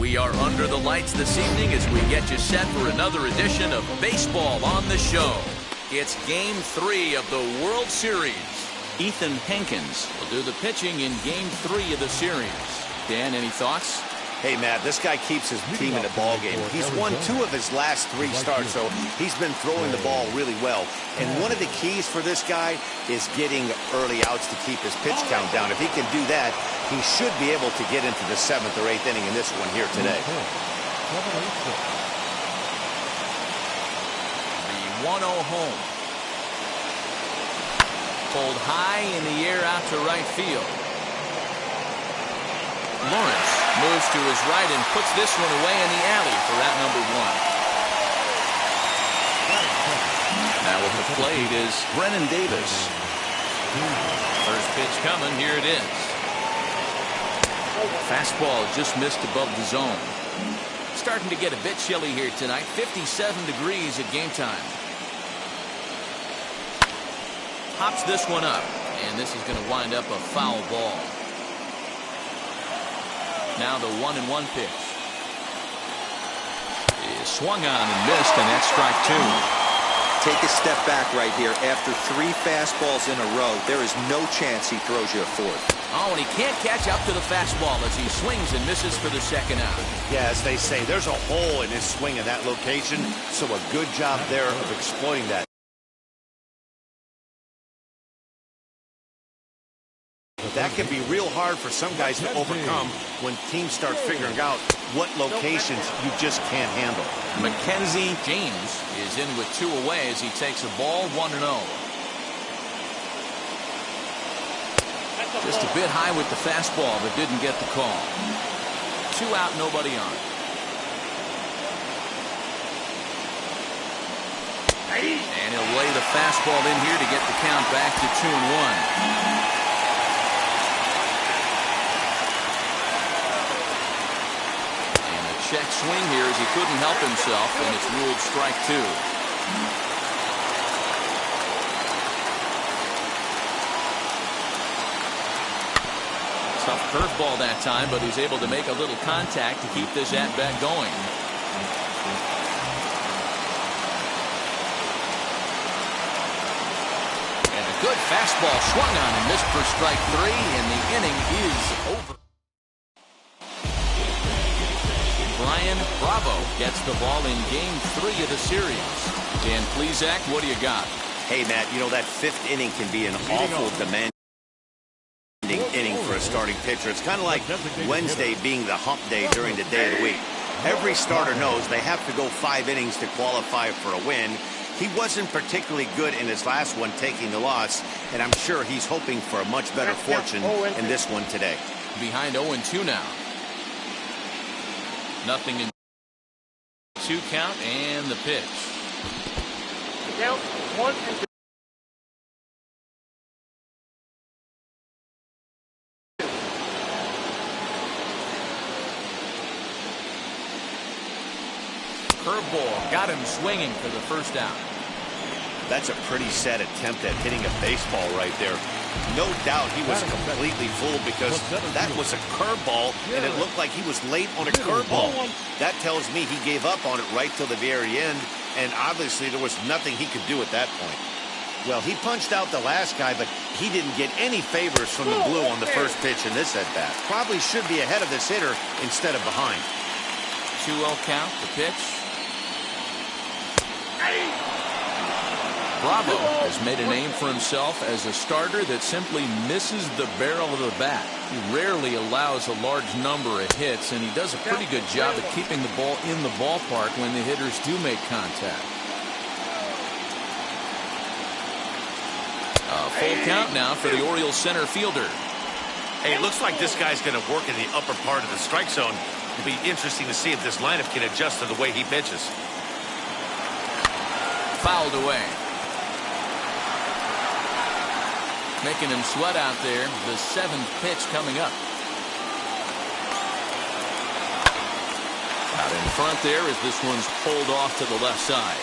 We are under the lights this evening as we get you set for another edition of Baseball on the Show. It's Game 3 of the World Series. Ethan Hankins will do the pitching in Game 3 of the series. Dan, any thoughts? Hey, Matt, this guy keeps his team in the ball game. He's won 2 of his last 3 starts, so he's been throwing the ball really well. And one of the keys for this guy is getting early outs to keep his pitch count down. If he can do that, he should be able to get into the 7th or 8th inning in this one here today. The 1-0 home. Pulled high in the air out to right field. Lawrence moves to his right and puts this one away in the alley for out number 1. Now with the plate is Brennan Davis. First pitch coming. Here it is. Fastball just missed above the zone. Starting to get a bit chilly here tonight. 57 degrees at game time. Pops this one up, and this is going to wind up a foul ball. Now the 1-1 pitch is swung on and missed, and that's strike 2. Take a step back right here. After 3 fastballs in a row, there is no chance he throws you a 4th. Oh, and he can't catch up to the fastball as he swings and misses for the 2nd out. Yeah, as they say, there's a hole in his swing in that location, so a good job there of exploiting that. That can be real hard for some guys to overcome when teams start figuring out what locations you just can't handle. Mackenzie James is in with 2 away as he takes a ball 1-0. Just a bit high with the fastball, but didn't get the call. 2 out, nobody on. And he'll lay the fastball in here to get the count back to 2-1. Check swing here as he couldn't help himself, and it's ruled strike 2. Tough curveball that time, but he's able to make a little contact to keep this at-bat going. And a good fastball swung on and missed for strike 3, and the inning is over. Brian Bravo gets the ball in Game 3 of the series. Dan Plesac, what do you got? Hey, Matt, you know that 5th inning can be an awful demanding inning for a starting pitcher. It's kind of like Wednesday being the hump day during the day of the week. Every starter knows they have to go 5 innings to qualify for a win. He wasn't particularly good in his last one, taking the loss, and I'm sure he's hoping for a much better fortune in this one today. Behind 0-2 now. Nothing in 2 count, and the pitch. Count 1-2. Curveball got him swinging for the 1st out. That's a pretty sad attempt at hitting a baseball right there. No doubt he was completely fooled because that was a curveball, and it looked like he was late on a curveball. That tells me he gave up on it right till the very end, and obviously there was nothing he could do at that point. Well, he punched out the last guy, but he didn't get any favors from the blue on the first pitch in this at-bat. Probably should be ahead of this hitter instead of behind. 2-0 count, the pitch. Bravo has made a name for himself as a starter that simply misses the barrel of the bat. He rarely allows a large number of hits, and he does a pretty good job at keeping the ball in the ballpark when the hitters do make contact. A full count now for the Orioles center fielder. Hey, it looks like this guy's going to work in the upper part of the strike zone. It'll be interesting to see if this lineup can adjust to the way he pitches. Fouled away. Making him sweat out there. The 7th pitch coming up. Out in front there as this one's pulled off to the left side.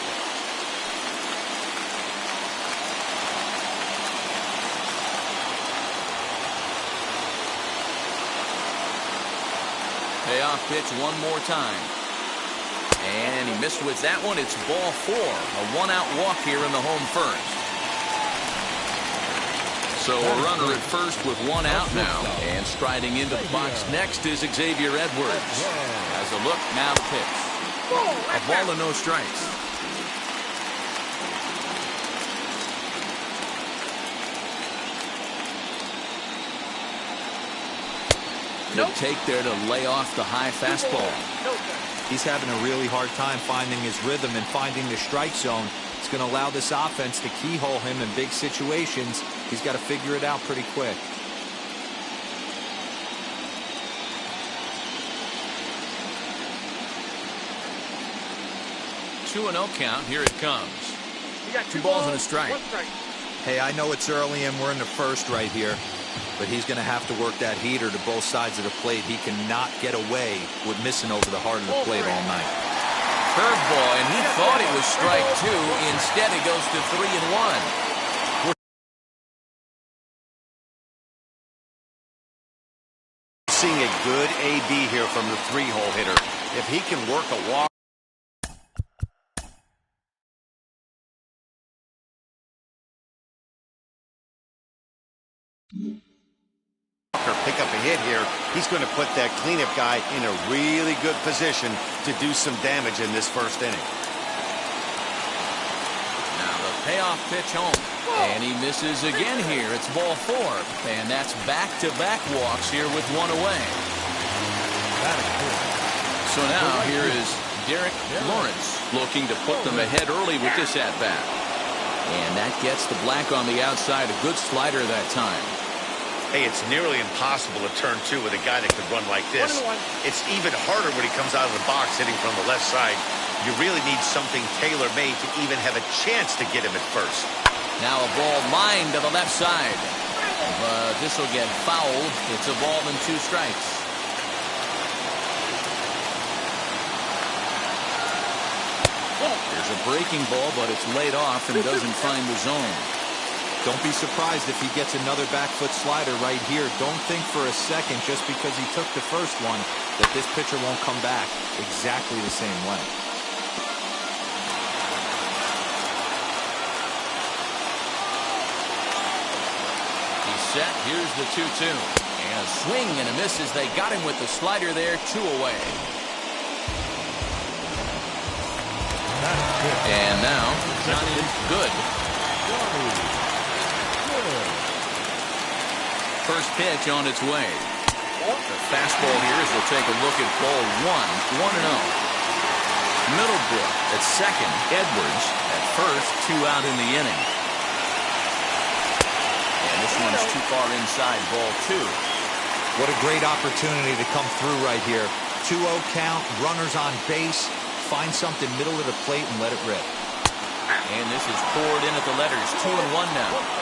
Payoff pitch one more time. And he missed with that one. It's ball 4. A one-out walk here in the home first. So a runner at first with one out now. And striding into the box next is Xavier Edwards. Has a look, now the pitch. A ball and no strikes. Good take there to lay off the high fastball. He's having a really hard time finding his rhythm and finding the strike zone. It's going to allow this offense to keyhole him in big situations. He's got to figure it out pretty quick. 2-0 count. Here it comes. Two balls and a strike. Hey, I know it's early and we're in the first right here, but he's going to have to work that heater to both sides of the plate. He cannot get away with missing over the heart of the plate all night. Curveball, and he thought it was strike 2. Instead, it goes to 3-1. Seeing a good AB here from the 3-hole hitter. If he can work a walk. Pick up a hit here, he's going to put that cleanup guy in a really good position to do some damage in this first inning. Now the payoff pitch home, and he misses again here. It's ball 4, and that's back-to-back walks here with one away. So now here is Derek Lawrence looking to put them ahead early with this at-bat. And that gets the black on the outside. A good slider that time. Hey, it's nearly impossible to turn 2 with a guy that could run like this. It's even harder when he comes out of the box hitting from the left side. You really need something tailor-made to even have a chance to get him at first. Now a ball lined to the left side. But this will get fouled. It's a ball and 2 strikes. There's a breaking ball, but it's laid off and doesn't find the zone. Don't be surprised if he gets another back foot slider right here. Don't think for a second, just because he took the first one, that this pitcher won't come back exactly the same way. He's set. Here's the 2-2. And a swing and a miss as they got him with the slider there. 2 away. And now, Johnny Good. First pitch on its way. The fastball here as we'll take a look at ball 1, 1-0. Middlebrook at second. Edwards at first. 2 out in the inning. And this one's too far inside, ball 2. What a great opportunity to come through right here. 2-0 count, runners on base. Find something middle of the plate and let it rip. And this is poured in at the letters. 2-1 now.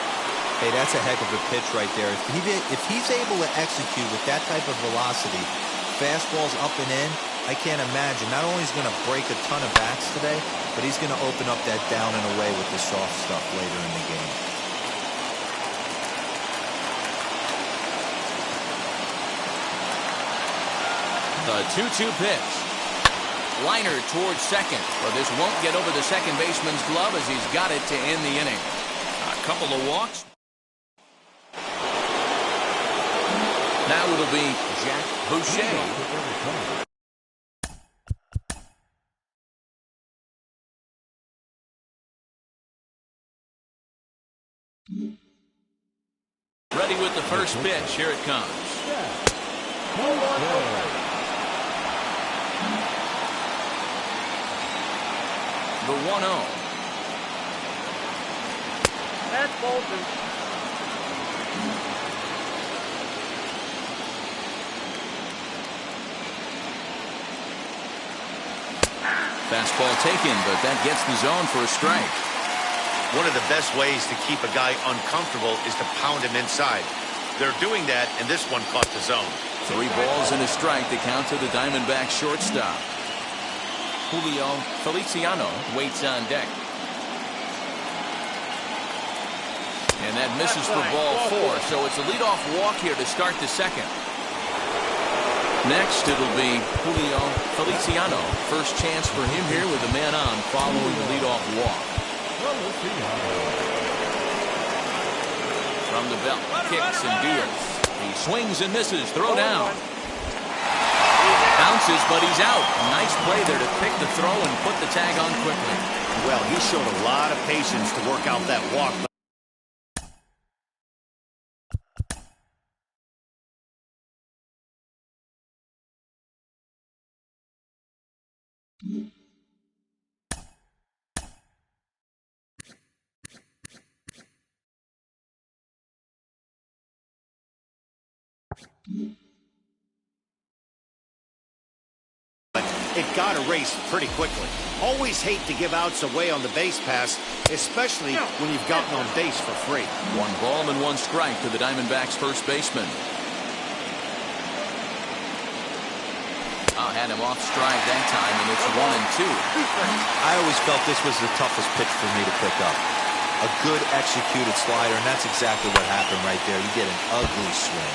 Hey, that's a heck of a pitch right there. If he's able to execute with that type of velocity, fastballs up and in, I can't imagine. Not only is he going to break a ton of bats today, but he's going to open up that down and away with the soft stuff later in the game. The 2-2 pitch. Liner towards second, but this won't get over the second baseman's glove as he's got it to end the inning. A couple of walks. Now it'll be Jack Boucher. Ready with the first pitch. Here it comes. The 1-0. That's Bolton. Fastball taken, but that gets the zone for a strike. One of the best ways to keep a guy uncomfortable is to pound him inside. They're doing that, and this one caught the zone. 3 balls and a strike to count to the Diamondback shortstop. Julio Feliciano waits on deck. And that misses for ball 4, so it's a leadoff walk here to start the second. Next, it'll be Julio Feliciano. First chance for him here with the man on following the leadoff walk. From the belt, kicks and deals. He swings and misses. Throw down. Bounces, but he's out. Nice play there to pick the throw and put the tag on quickly. Well, he showed a lot of patience to work out that walk. It got erased pretty quickly. Always hate to give outs away on the base pass, especially when you've gotten on base for free. 1 ball and 1 strike to the Diamondbacks first baseman. Had him off stride that time, and it's 1-2. I always felt this was the toughest pitch for me to pick up. A good executed slider, and that's exactly what happened right there. You get an ugly swing.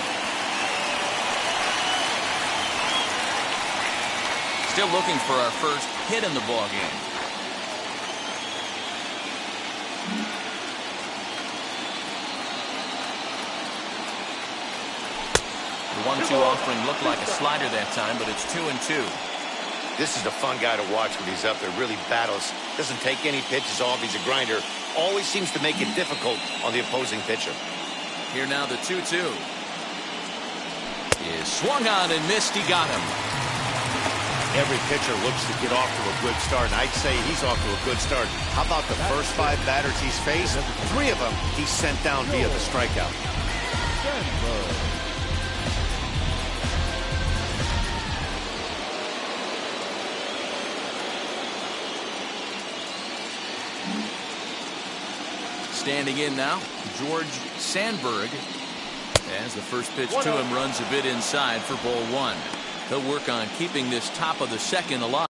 Still looking for our first hit in the ballgame. The 1-2 offering looked like a slider that time, but it's 2-2. This is a fun guy to watch when he's up there. Really battles. Doesn't take any pitches off. He's a grinder. Always seems to make it difficult on the opposing pitcher. Here now the 2-2. Is swung on and missed. He got him. Every pitcher looks to get off to a good start, and I'd say he's off to a good start. How about the first 5 batters he's faced? 3 of them he's sent down via the strikeout. Standing in now, George Sandberg, as the first pitch to him runs a bit inside for ball 1. They'll work on keeping this top of the second alive.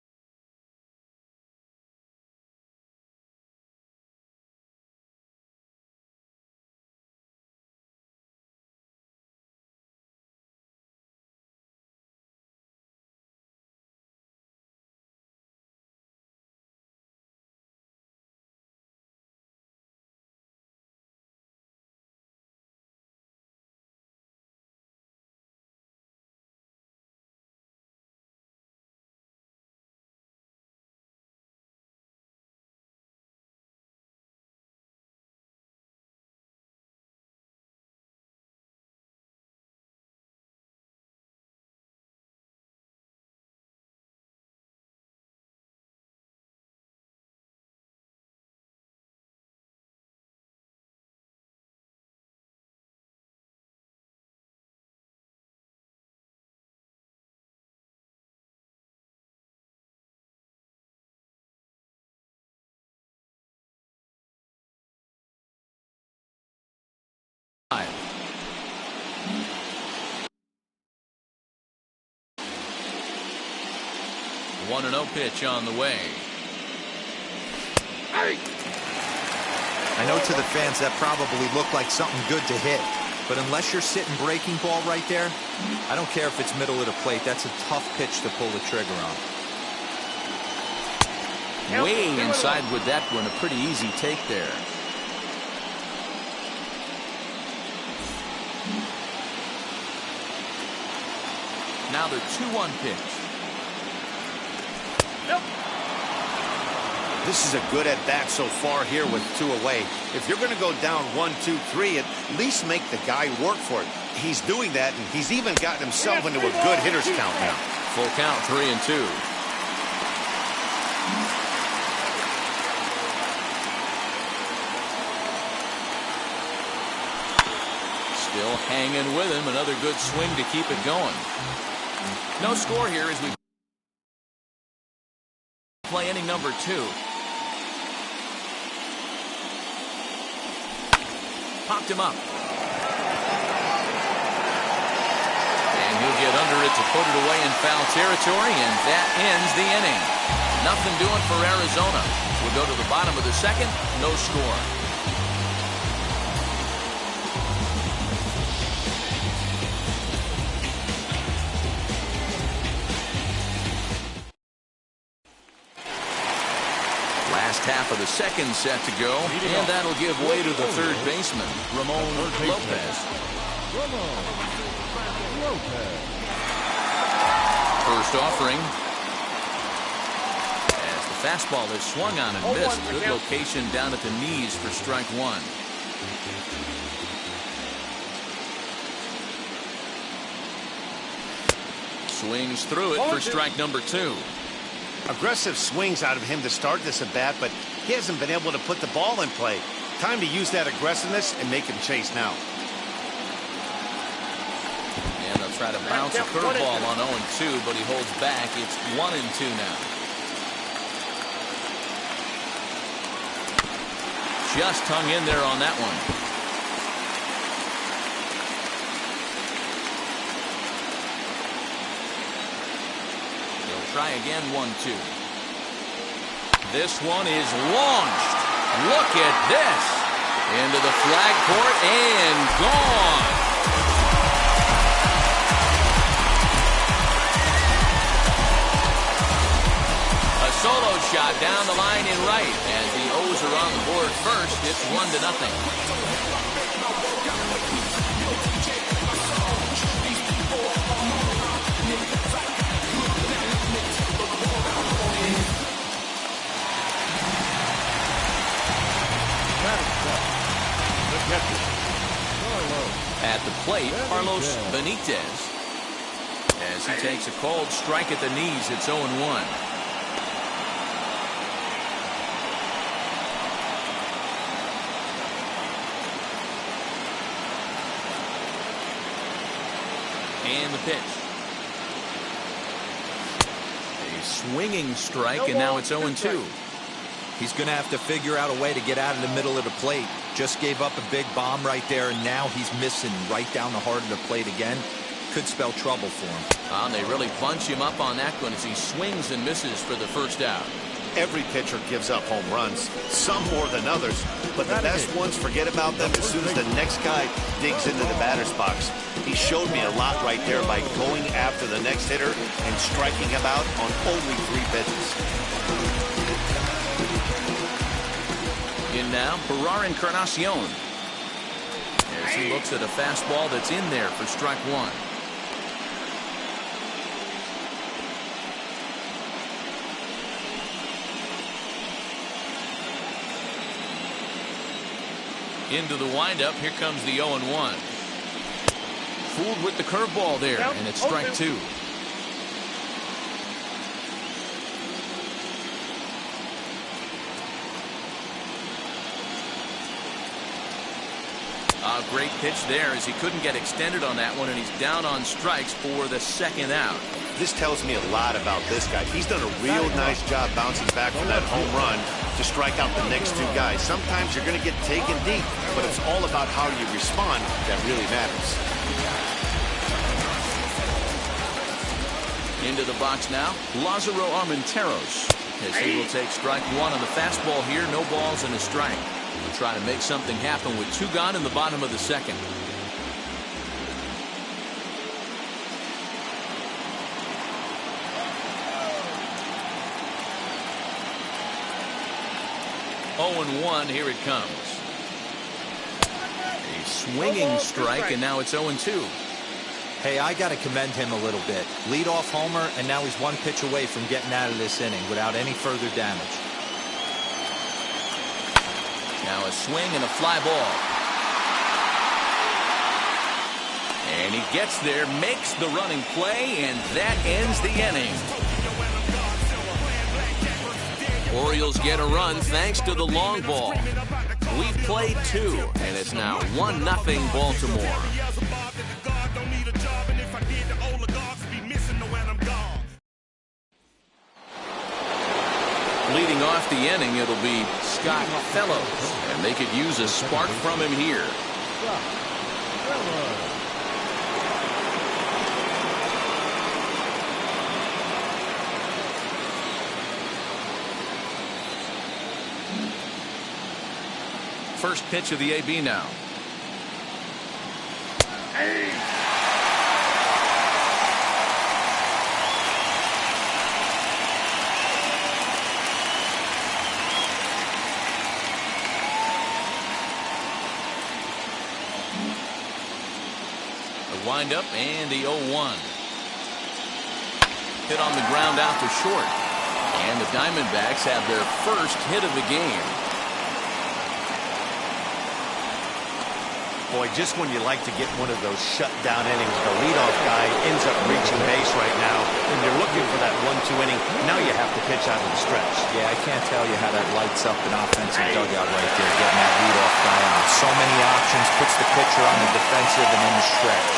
One 1-0 pitch on the way. I know to the fans that probably looked like something good to hit, but unless you're sitting breaking ball right there, I don't care if it's middle of the plate. That's a tough pitch to pull the trigger on. Way inside with that one. A pretty easy take there. Now the 2-1 pitch. This is a good at-bat so far here with 2 away. If you're going to go down 1, 2, 3, at least make the guy work for it. He's doing that, and he's even gotten himself into a good hitter's count now. Full count, 3-2. Still hanging with him. Another good swing to keep it going. No score here as we play inning number 2. Popped him up. And he'll get under it to put it away in foul territory, and that ends the inning. Nothing doing for Arizona. We'll go to the bottom of the second. No score. half of the second set to go, and that'll give way to the third baseman, Ramon Lopez. First offering. As the fastball is swung on and missed. Good location down at the knees for strike one. Swings through it for strike number two. Aggressive swings out of him to start this at bat, but he hasn't been able to put the ball in play. Time to use that aggressiveness and make him chase now. And they'll try to bounce a curveball on 0-2, but he holds back. It's 1-2 now. Just hung in there on that one. He'll try again, 1-2. This one is launched. Look at this. Into the flag court and gone. A solo shot down the line in right. As the O's are on the board first, it's 1-0. At the plate, Carlos Benitez. As he takes a cold strike at the knees, it's 0-1. And the pitch. A swinging strike, and now it's 0-2. He's going to have to figure out a way to get out of the middle of the plate. Just gave up a big bomb right there, and now he's missing right down the heart of the plate again. Could spell trouble for him. And they really bunch him up on that one as he swings and misses for the first out. Every pitcher gives up home runs, some more than others, but the best ones forget about them as soon as the next guy digs into the batter's box. He showed me a lot right there by going after the next hitter and striking him out on only 3 pitches. In now, Barar Encarnacion. As he looks at a fastball that's in there for strike one. Into the windup, here comes the 0-1. Fooled with the curveball there, and it's strike two. A great pitch there as he couldn't get extended on that one, and he's down on strikes for the second out. This tells me a lot about this guy. He's done a real nice job bouncing back from that home run to strike out the next 2 guys. Sometimes you're going to get taken deep, but it's all about how you respond that really matters. Into the box now, Lázaro Armenteros. As he will take strike one on the fastball here, no balls and a strike. We'll try to make something happen with 2 gone in the bottom of the second. Oh, and 1, here it comes. A swinging strike, and now it's 0-2. Hey, I got to commend him a little bit. Leadoff homer, and now he's 1 pitch away from getting out of this inning without any further damage. Now a swing and a fly ball. And he gets there, makes the running play, and that ends the inning. Orioles get a run thanks to the long ball. We've played 2, and it's now 1-0 Baltimore. Leading off the inning, it'll be Scott Fellows, and they could use a spark from him here. First pitch of the AB now. Wind up and the 0-1. Hit on the ground out to short. And the Diamondbacks have their first hit of the game. Boy, just when you like to get one of those shutdown innings, the leadoff guy ends up reaching base right now, and you're looking for that 1-2 inning. Now you have to pitch out of the stretch. Yeah, I can't tell you how that lights up an offensive dugout right there, getting that leadoff guy on. So many options, puts the pitcher on the defensive and in the stretch.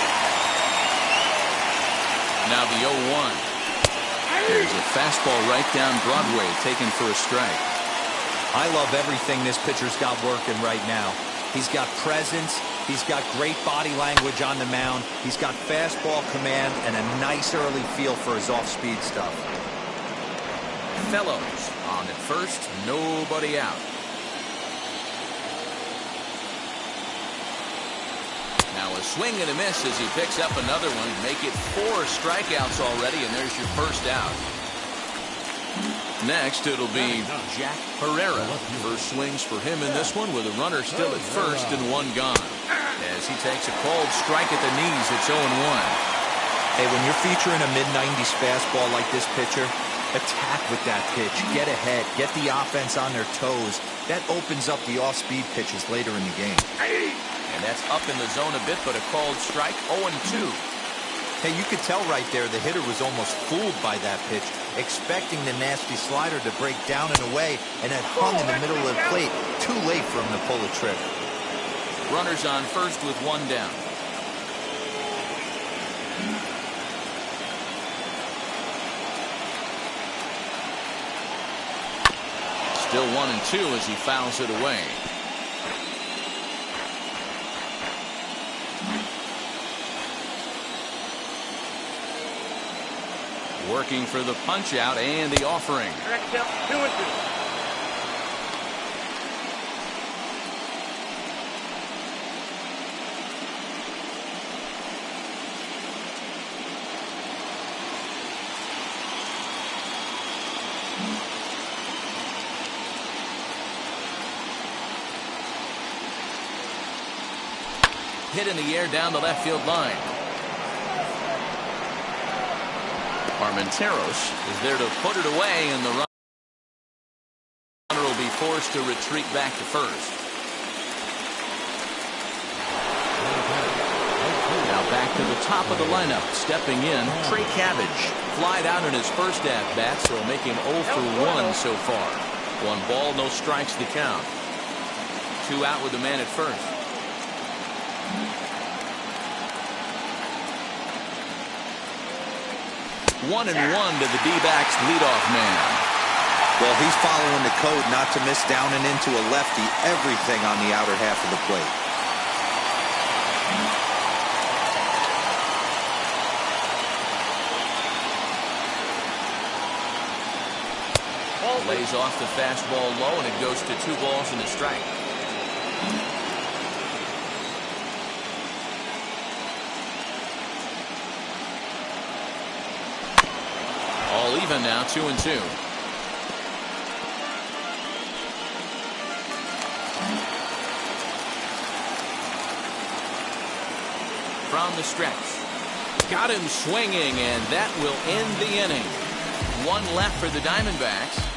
Now the 0-1. There's a fastball right down Broadway, taken for a strike. I love everything this pitcher's got working right now. He's got presence. He's got great body language on the mound. He's got fastball command and a nice early feel for his off-speed stuff. Fellows on at first, nobody out. Now a swing and a miss as he picks up another one. Make it 4 strikeouts already, and there's your first out. Next, it'll be Jack Herrera. First swings for him in this one with a runner still at first and 1 gone. As he takes a cold strike at the knees, it's 0-1. Hey, when you're featuring a mid-90s fastball like this pitcher, attack with that pitch. Get ahead. Get the offense on their toes. That opens up the off-speed pitches later in the game. And that's up in the zone a bit, but a called strike, 0-2. Hey, you could tell right there the hitter was almost fooled by that pitch, expecting the nasty slider to break down and away, and it hung in the middle of the plate. Too late for him to pull a trick. Runners on first with 1 down. Still 1-2 as he fouls it away. Working for the punch out and the offering. Correct count, 2-2. Hit in the air down the left field line. Armenteros is there to put it away, and the runner will be forced to retreat back to first. Now back to the top of the lineup. Stepping in, Trey Cabbage. Flied out in his first at-bat, so he'll make him 0 for 1 so far. 1 ball, no strikes to count. 2 out with the man at first. 1-1 to the D-backs leadoff man. Well, he's following the code not to miss down and into a lefty. Everything on the outer half of the plate. Lays off the fastball low, and it goes to 2 balls and a strike. All even now, 2-2. From the stretch. Got him swinging, and that will end the inning. 1 left for the Diamondbacks.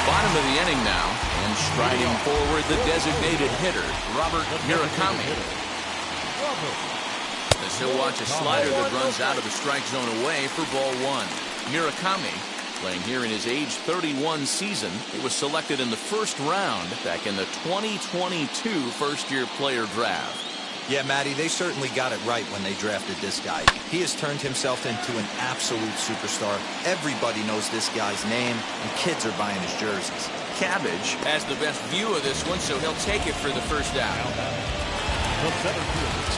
Bottom of the inning now, and striding forward the designated hitter, Robert Murakami. As he'll watch a slider that runs out of the strike zone away for ball 1. Murakami, playing here in his age 31 season. He was selected in the first round back in the 2022 first-year player draft. Yeah, Matty, they certainly got it right when they drafted this guy. He has turned himself into an absolute superstar. Everybody knows this guy's name, and kids are buying his jerseys. Cabbage has the best view of this one, so he'll take it for the first out.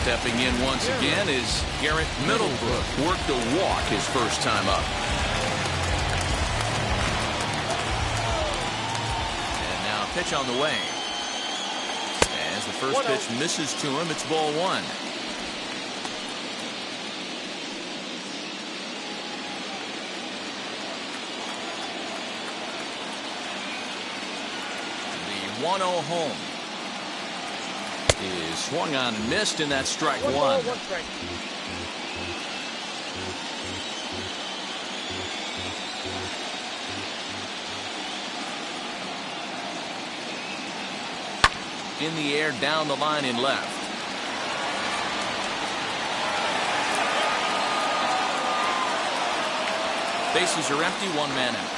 Stepping in once again is Garrett Middlebrook. Worked a walk his first time up. And now a pitch on the way. As the first pitch misses to him, it's ball 1. The 1-0 home. Is swung on and missed, and that's strike one. Ball, one strike. In the air, down the line in left. Bases are empty, one man out.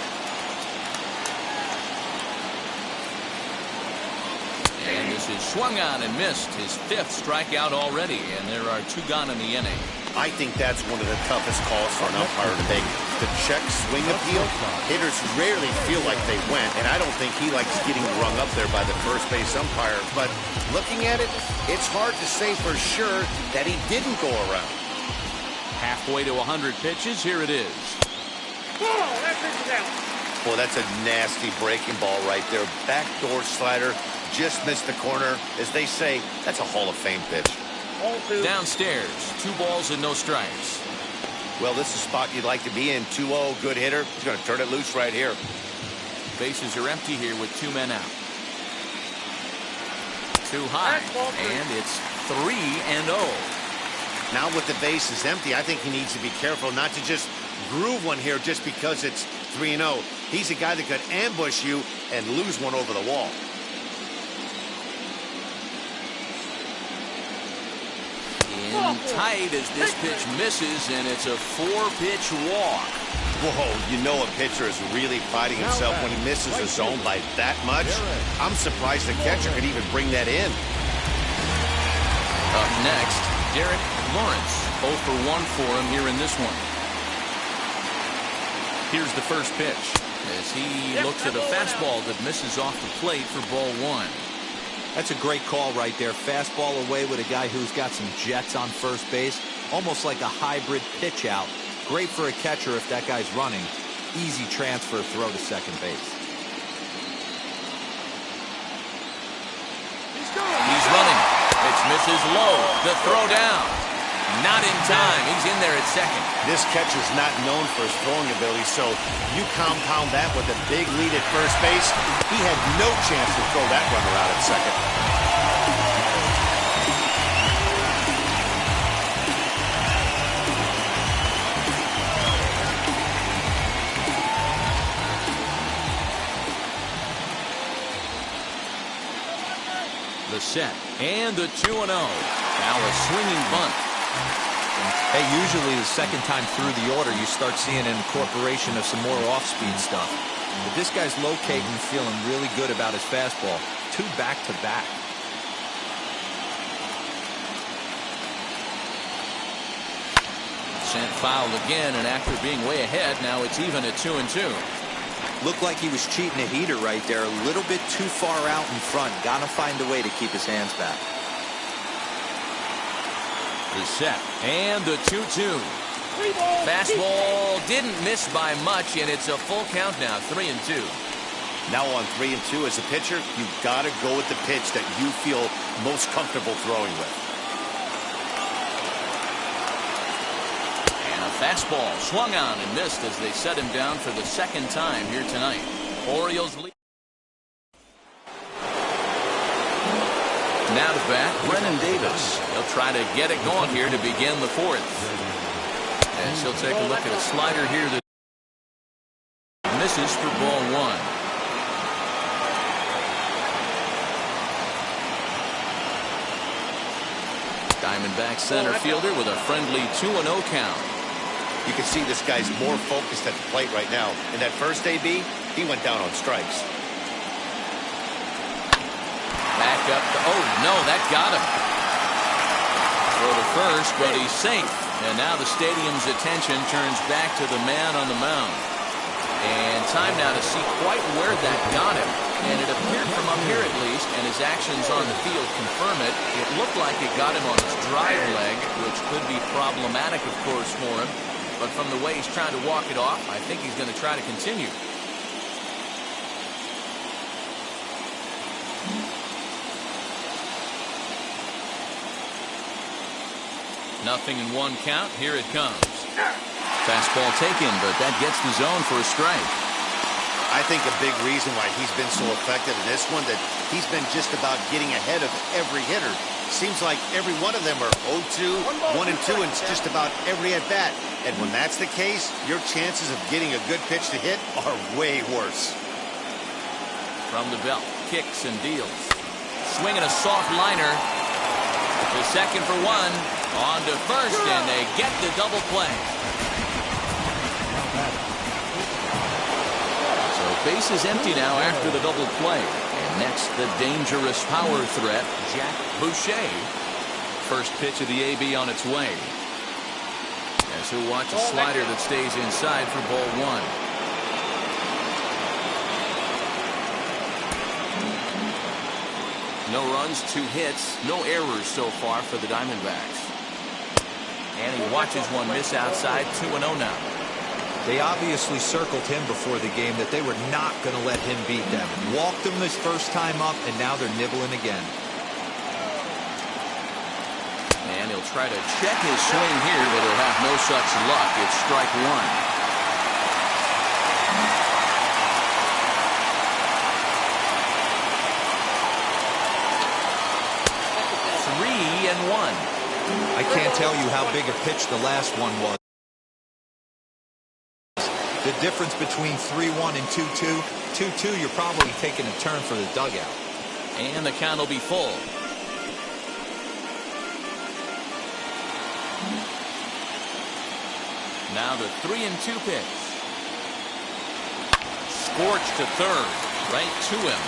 And this is swung on and missed, his fifth strikeout already, and there are two gone in the inning. I think that's one of the toughest calls for an umpire to make. The check swing appeal, hitters rarely feel like they went, and I don't think he likes getting rung up there by the first base umpire. But looking at it, it's hard to say for sure that he didn't go around. Halfway to 100 pitches, here it is. Ball, that pitch is out. Boy, that's a nasty breaking ball right there. Backdoor slider, just missed the corner. As they say, that's a Hall of Fame pitch. Ball two. Downstairs, 2 balls and no strikes. Well, this is a spot you'd like to be in. 2-0, good hitter. He's going to turn it loose right here. Bases are empty here with 2 men out. Too high, and it's 3-0. Now with the bases empty, I think he needs to be careful not to just groove one here just because it's 3-0. He's a guy that could ambush you and lose one over the wall. In tight as this pitch misses, and it's a 4-pitch walk. Whoa, you know a pitcher is really fighting himself when he misses a zone by that much. I'm surprised the catcher could even bring that in. Up next, Derek Lawrence. 0 for 1 for him here in this one. Here's the first pitch as he looks at a fastball that misses off the plate for ball 1. That's a great call right there. Fastball away with a guy who's got some jets on first base. Almost like a hybrid pitch out. Great for a catcher if that guy's running. Easy transfer throw to second base. He's running. Pitch misses low. The throw down. Not in time. He's in there at second. This catcher's not known for his throwing ability, so you compound that with a big lead at first base. He had no chance to throw that runner out at second. The set and the 2-0. Now a swinging bunt. Hey, usually the second time through the order, you start seeing an incorporation of some more off-speed stuff. But this guy's locating, feeling really good about his fastball. 2 back-to-back. Sent foul again, and after being way ahead, now it's even at 2-2. Looked like he was cheating a heater right there. A little bit too far out in front. Gotta find a way to keep his hands back. The set and the 2-2. Fastball didn't miss by much, and it's a full count now, 3-2. Now on 3-2 as a pitcher, you've got to go with the pitch that you feel most comfortable throwing with. And a fastball swung on and missed as they set him down for the second time here tonight. Orioles lead. Now to bat, Brennan Davis. He'll try to get it going here to begin the 4th. As he'll take a look at a slider here that misses for ball 1. Diamondback center fielder with a friendly 2-0 count. You can see this guy's more focused at the plate right now. In that first AB, he went down on strikes. Back up to, oh no, that got him. For the first, but he's safe. And now the stadium's attention turns back to the man on the mound. And time now to see quite where that got him. And it appeared from up here at least, and his actions on the field confirm it. It looked like it got him on his drive leg, which could be problematic, of course, for him. But from the way he's trying to walk it off, I think he's going to try to continue. Nothing in 1 count. Here it comes. Fastball taken, but that gets the zone for a strike. I I think a big reason why he's been so effective in this one, that he's been just about getting ahead of every hitter. Seems like every one of them are 0-2, 1-2, and it's just about every at-bat. And when that's the case, your chances of getting a good pitch to hit are way worse. From the belt, kicks and deals. Swinging a soft liner. To second for one. On to first, and they get the double play. So base is empty now after the double play. And next, the dangerous power threat, Jack Boucher. First pitch of the AB on its way. As he'll watch a slider that stays inside for ball one. No runs, 2 hits, no errors so far for the Diamondbacks. And he watches one miss outside, 2-0 now. They obviously circled him before the game that they were not going to let him beat them. Walked him his first time up, and now they're nibbling again. And he'll try to check his swing here, but he'll have no such luck. It's strike one. I can't tell you how big a pitch the last one was. The difference between 3-1 and 2-2. 2-2, you're probably taking a turn for the dugout. And the count will be full. Now the 3-2 pitch. Scorched to third. Right to him.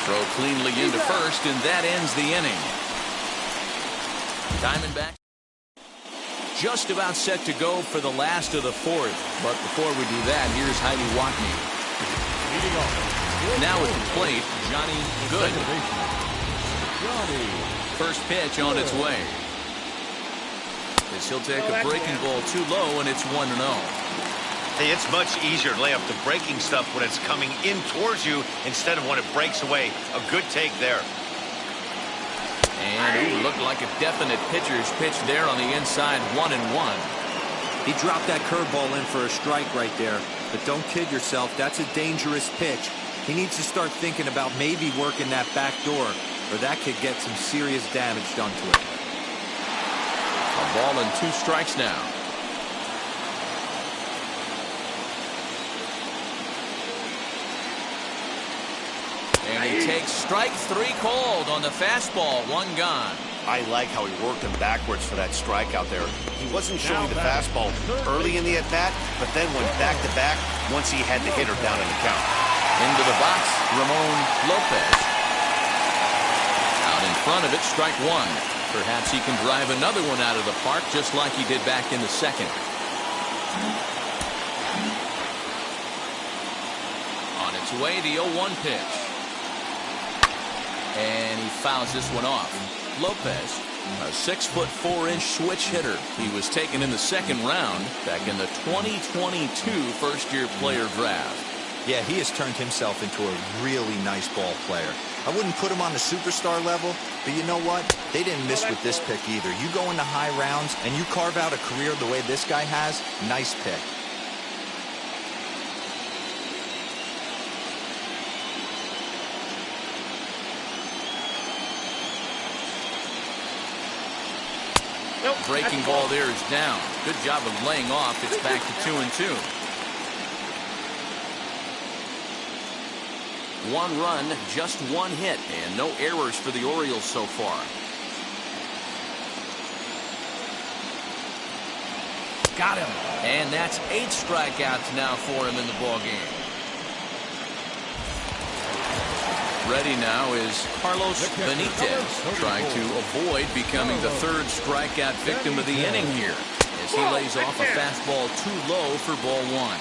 Throw cleanly into first, and that ends the inning. Diamondbacks just about set to go for the last of the fourth. But before we do that, here's Heidi Watney. Now at the plate, Johnny Good. First pitch on its way. As he'll take a breaking ball too low, and it's 1-0. Hey, it's much easier to lay up the breaking stuff when it's coming in towards you instead of when it breaks away. A good take there. And looked like a definite pitcher's pitch there on the inside, 1-1. He dropped that curveball in for a strike right there. But don't kid yourself, that's a dangerous pitch. He needs to start thinking about maybe working that back door, or that could get some serious damage done to it. A ball and 2 strikes now. And he takes strike 3 called on the fastball, 1 gone. I like how he worked him backwards for that strike out there. He wasn't showing the fastball early in the at-bat, but then went back-to-back once he had the hitter down in the count. Into the box, Ramon Lopez. Out in front of it, strike 1. Perhaps he can drive another one out of the park just like he did back in the second. On its way, the 0-1 pitch. And he fouls this one off. Lopez, a 6'4" switch hitter. He was taken in the second round back in the 2022 first-year player draft. Yeah, he has turned himself into a really nice ball player. I wouldn't put him on the superstar level, but you know what? They didn't miss with this pick either. You go into high rounds and you carve out a career the way this guy has, nice pick. Breaking ball there is down. Good job of laying off. It's back to 2-2. 1 run, just 1 hit, and no errors for the Orioles so far. Got him. And that's 8 strikeouts now for him in the ballgame. Ready now is Carlos Benitez, trying to avoid becoming the 3rd strikeout victim of the inning here, as he lays off a fastball too low for ball 1.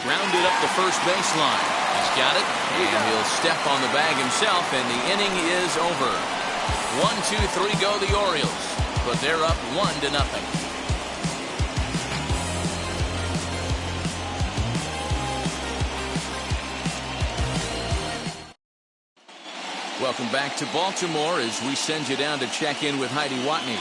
Grounded up the first baseline. He's got it, and he'll step on the bag himself, and the inning is over. 1, 2, 3 go the Orioles, but they're up 1-0. welcome back to Baltimore as we send you down to check in with Heidi Watney.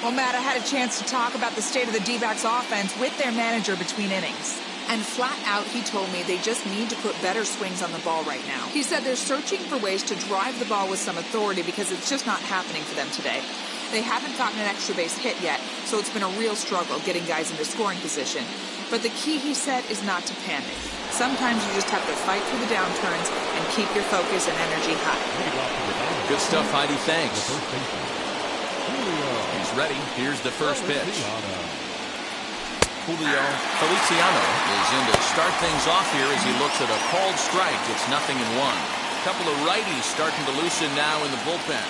Well, Matt, I had a chance to talk about the state of the D-backs offense with their manager between innings. And flat out, he told me they just need to put better swings on the ball right now. He said they're searching for ways to drive the ball with some authority because it's just not happening for them today. They haven't gotten an extra base hit yet, so it's been a real struggle getting guys into scoring position. But the key, he said, is not to panic. Sometimes you just have to fight through the downturns and keep your focus and energy high. Good stuff, Heidi. Thanks. He's ready. Here's the first pitch. Julio Feliciano is in to start things off here as he looks at a called strike. It's 0-1. A couple of righties starting to loosen now in the bullpen.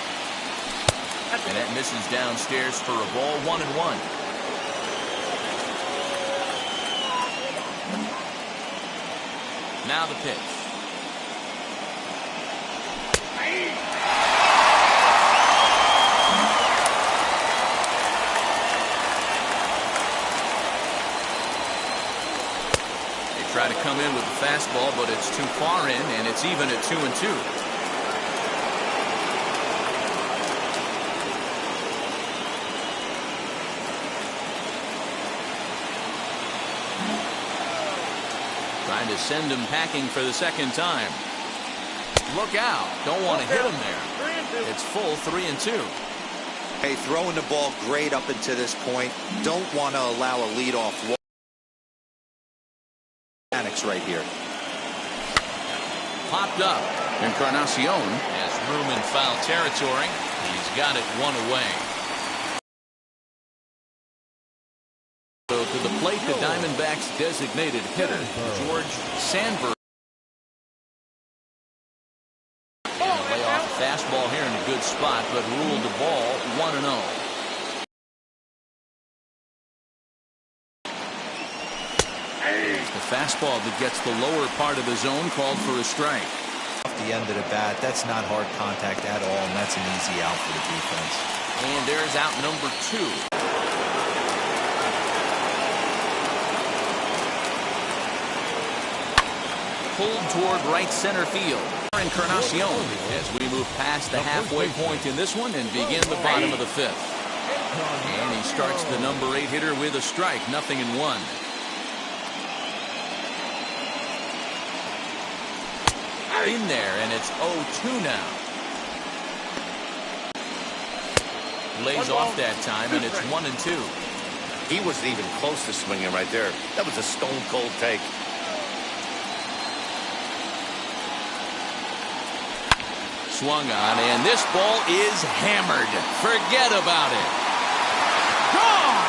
And that misses downstairs for a ball, 1-1. Now the pitch. Try to come in with the fastball, but it's too far in, and it's even at 2-2. Trying to send him packing for the second time. Look out. Don't want to hit him there. It's full 3-2. Hey, throwing the ball great up until this point. Don't want to allow a leadoff walk. Right here. Popped up. Encarnacion has room in foul territory. He's got it one away. So to the plate, the Diamondbacks' designated hitter, George Sandberg. And lay off a fastball here in a good spot, but ruled the ball 1-0. The fastball that gets the lower part of the zone called for a strike. Off the end of the bat, that's not hard contact at all, and that's an easy out for the defense. And there's out number 2. Pulled toward right center field. Encarnacion as we move past the halfway point in this one and begin the bottom of the 5th. And he starts the number 8 hitter with a strike, 0-1. In there, and it's 0-2 now. Lays off that time, and it's 1-2. He wasn't even close to swinging right there. That was a stone-cold take. Swung on, and this ball is hammered. Forget about it. Gone!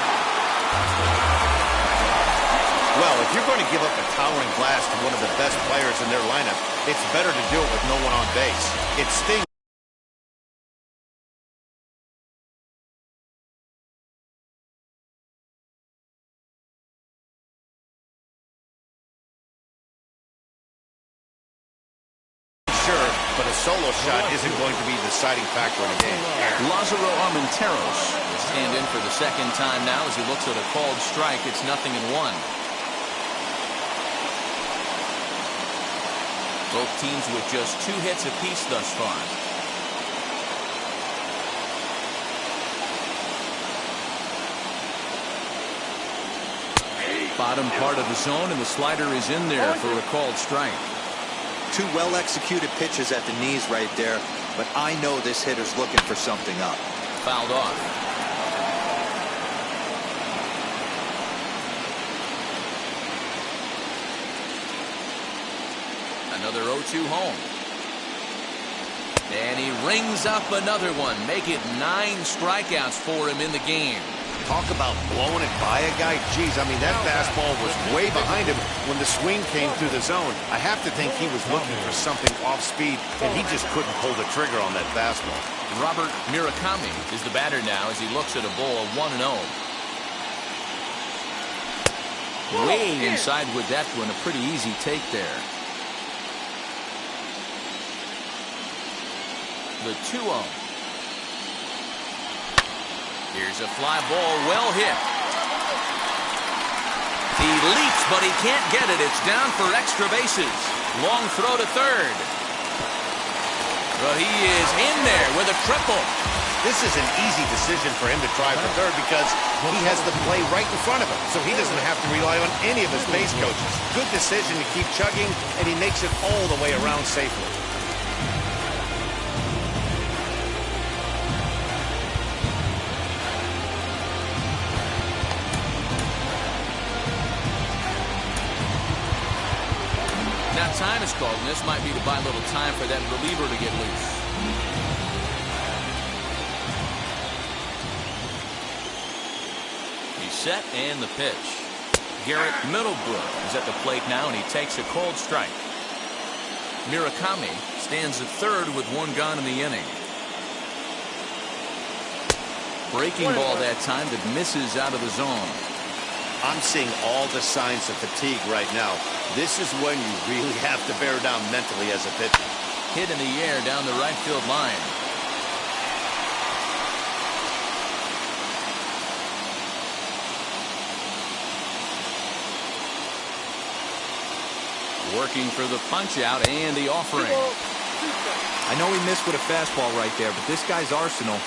Well, if you're going to give up a towering blast to one of the best players in their lineup, it's better to do it with no one on base. It stings. Sure, but a solo shot isn't going to be the deciding factor in a game. Lázaro Armenteros will stand in for the second time now as he looks at a called strike. It's 0-1. Both teams with just 2 hits apiece thus far. Bottom part of the zone, and the slider is in there for a called strike. 2 well-executed pitches at the knees right there, but I know this hitter's looking for something up. Fouled off. Another 0-2 home. And he rings up another one. Make it 9 strikeouts for him in the game. Talk about blowing it by a guy. Geez, I mean, that fastball was way behind him when the swing came through the zone. I have to think he was looking for something off speed, and he just couldn't pull the trigger on that fastball. Robert Murakami is the batter now as he looks at a ball 1-0. Way inside with that one. A pretty easy take there. The 2-0. Here's a fly ball, well hit. He leaps, but he can't get it. It's down for extra bases. Long throw to third. But he is in there with a triple. This is an easy decision for him to try for third because he has the play right in front of him, so he doesn't have to rely on any of his base coaches. Good decision to keep chugging, and he makes it all the way around safely. Now time is called, and this might be to buy a little time for that reliever to get loose. Set and the pitch. Garrett Middlebrook is at the plate now, and he takes a cold strike. Murakami stands at third with one gone in the inning. Breaking ball that time that misses out of the zone. I'm seeing all the signs of fatigue right now. This is when you really have to bear down mentally as a pitcher. Hit in the air down the right field line. Working for the punch out and the offering. I know he missed with a fastball right there, but this guy's arsenal,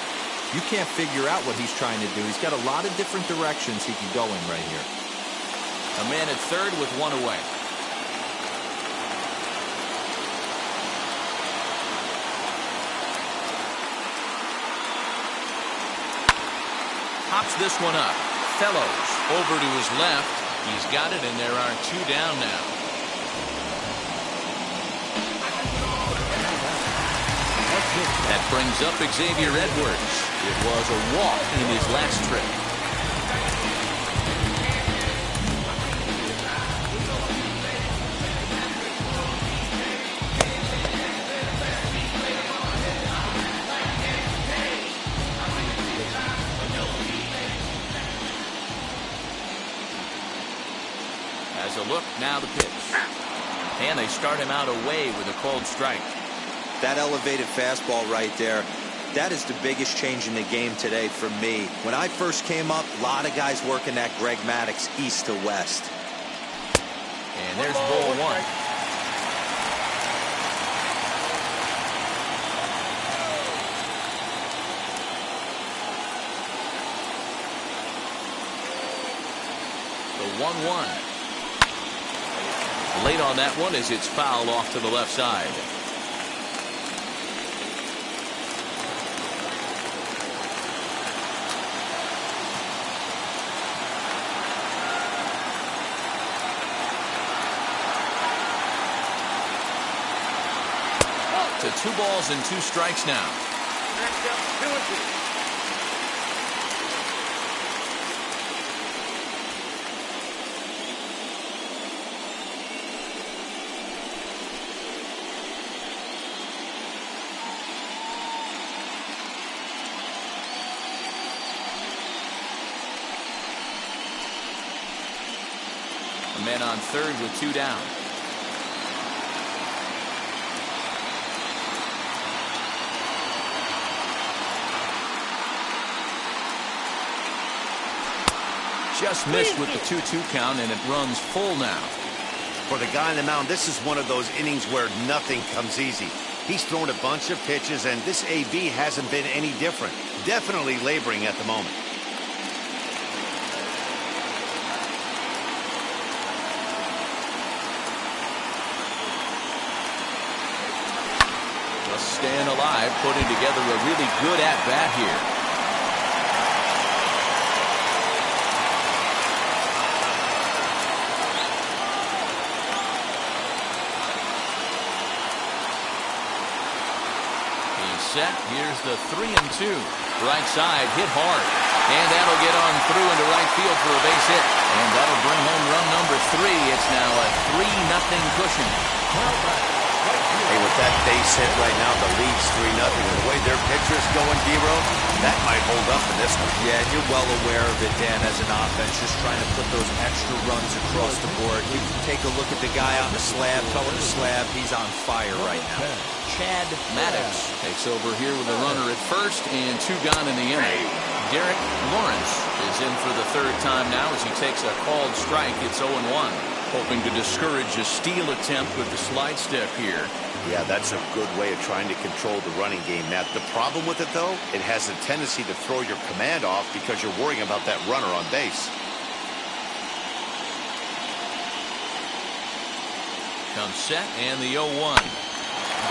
you can't figure out what he's trying to do. He's got a lot of different directions he can go in right here. A man at third with one away. Hops this one up. Fellows over to his left. He's got it, and there are two down now. That brings up Xavier Edwards. It was a walk in his last trip. As a look, now the pitch. And they start him out away with a cold strike. That elevated fastball right there, that is the biggest change in the game today for me. When I first came up, a lot of guys working that Greg Maddux east to west. And there's ball one. The 1-1. Late on that one as it's fouled off to the left side. To 2 balls and 2 strikes now. Next up, 2-2. A man on third with 2 down. Just missed with the 2-2 count, and it runs full now. For the guy on the mound, this is one of those innings where nothing comes easy. He's thrown a bunch of pitches, and this AB hasn't been any different. Definitely laboring at the moment. Just staying alive, putting together a really good at-bat here. Set. Here's the 3-2. Right side hit hard, and that'll get on through into right field for a base hit, and that'll bring home run number 3. It's now a 3-0 cushion. Hey, with that base hit right now, the lead's 3-0. The way their pitcher's going, D-Ro, that might hold up in this one. Yeah, and you're well aware of it, Dan, as an offense, just trying to put those extra runs across the board. You can take a look at the guy on the slab, towing the slab. He's on fire right now. Chad Maddux takes over here with a runner at first and 2 gone in the inning. Derek Lawrence is in for the 3rd time now as he takes a called strike. It's 0-1. Hoping to discourage a steal attempt with the slide step here. Yeah, that's a good way of trying to control the running game, Matt. The problem with it, though, it has a tendency to throw your command off because you're worrying about that runner on base. Comes set and the 0-1.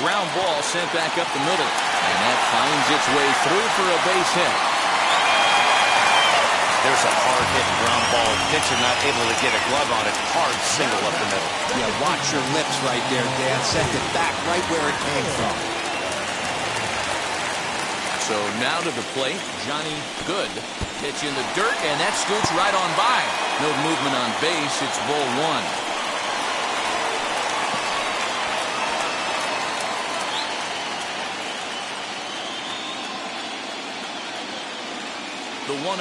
Ground ball sent back up the middle. And that finds its way through for a base hit. There's a hard-hitting ground ball. Pitcher not able to get a glove on it. Hard single up the middle. Yeah, watch your lips right there, Dan. Sent it back right where it came from. So now to the plate, Johnny Good. Pitch in the dirt, and that scoots right on by. No movement on base. It's ball 1. The 1-0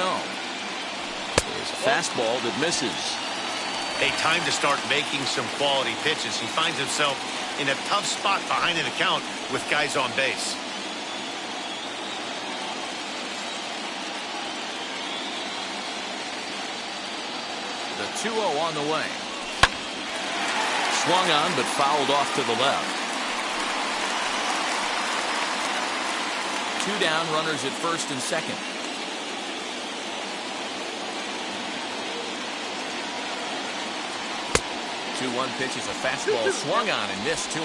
is a fastball that misses. A time to start making some quality pitches. He finds himself in a tough spot behind an account with guys on base. The 2-0 on the way. Swung on but fouled off to the left. 2 down, runners at first and second. 2-1 pitch is a fastball swung on and missed. 2-2.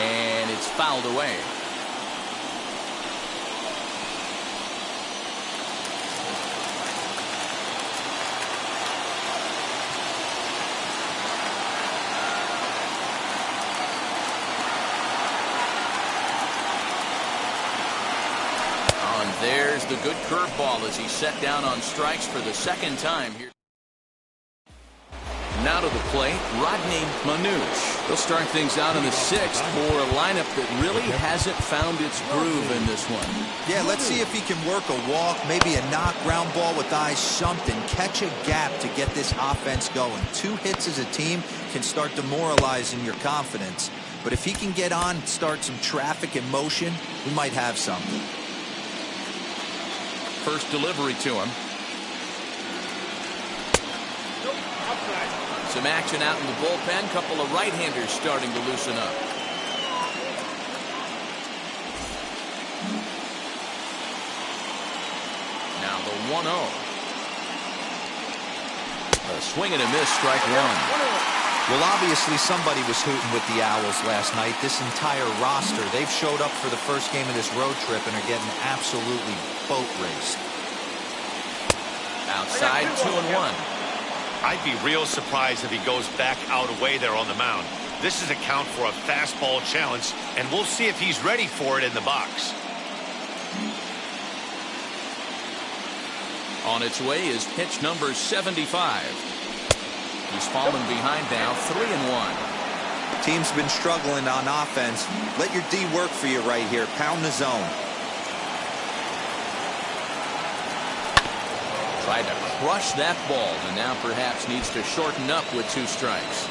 And it's fouled away. There's the good curveball as he set down on strikes for the second time here. Now to the plate, Rodney Manouche. He'll start things out in the 6th for a lineup that really hasn't found its groove in this one. Yeah, let's see if he can work a walk, maybe a knock, ground ball with eyes, something. Catch a gap to get this offense going. 2 hits as a team can start demoralizing your confidence. But if he can get on, start some traffic in motion, we might have something. First delivery to him. Some action out in the bullpen. Couple of right-handers starting to loosen up. Now the 1-0. A swing and a miss, strike 1. Well, obviously somebody was hooting with the Owls last night. This entire roster, they've showed up for the first game of this road trip and are getting absolutely boat raced. Outside, 2-1. I'd be real surprised if he goes back out away there on the mound. This is a count for a fastball challenge, and we'll see if he's ready for it in the box. On its way is pitch number 75. He's fallen behind now, 3-1. Team's been struggling on offense. Let your D work for you right here. Pound the zone. Tried to crush that ball, and now perhaps needs to shorten up with 2 strikes.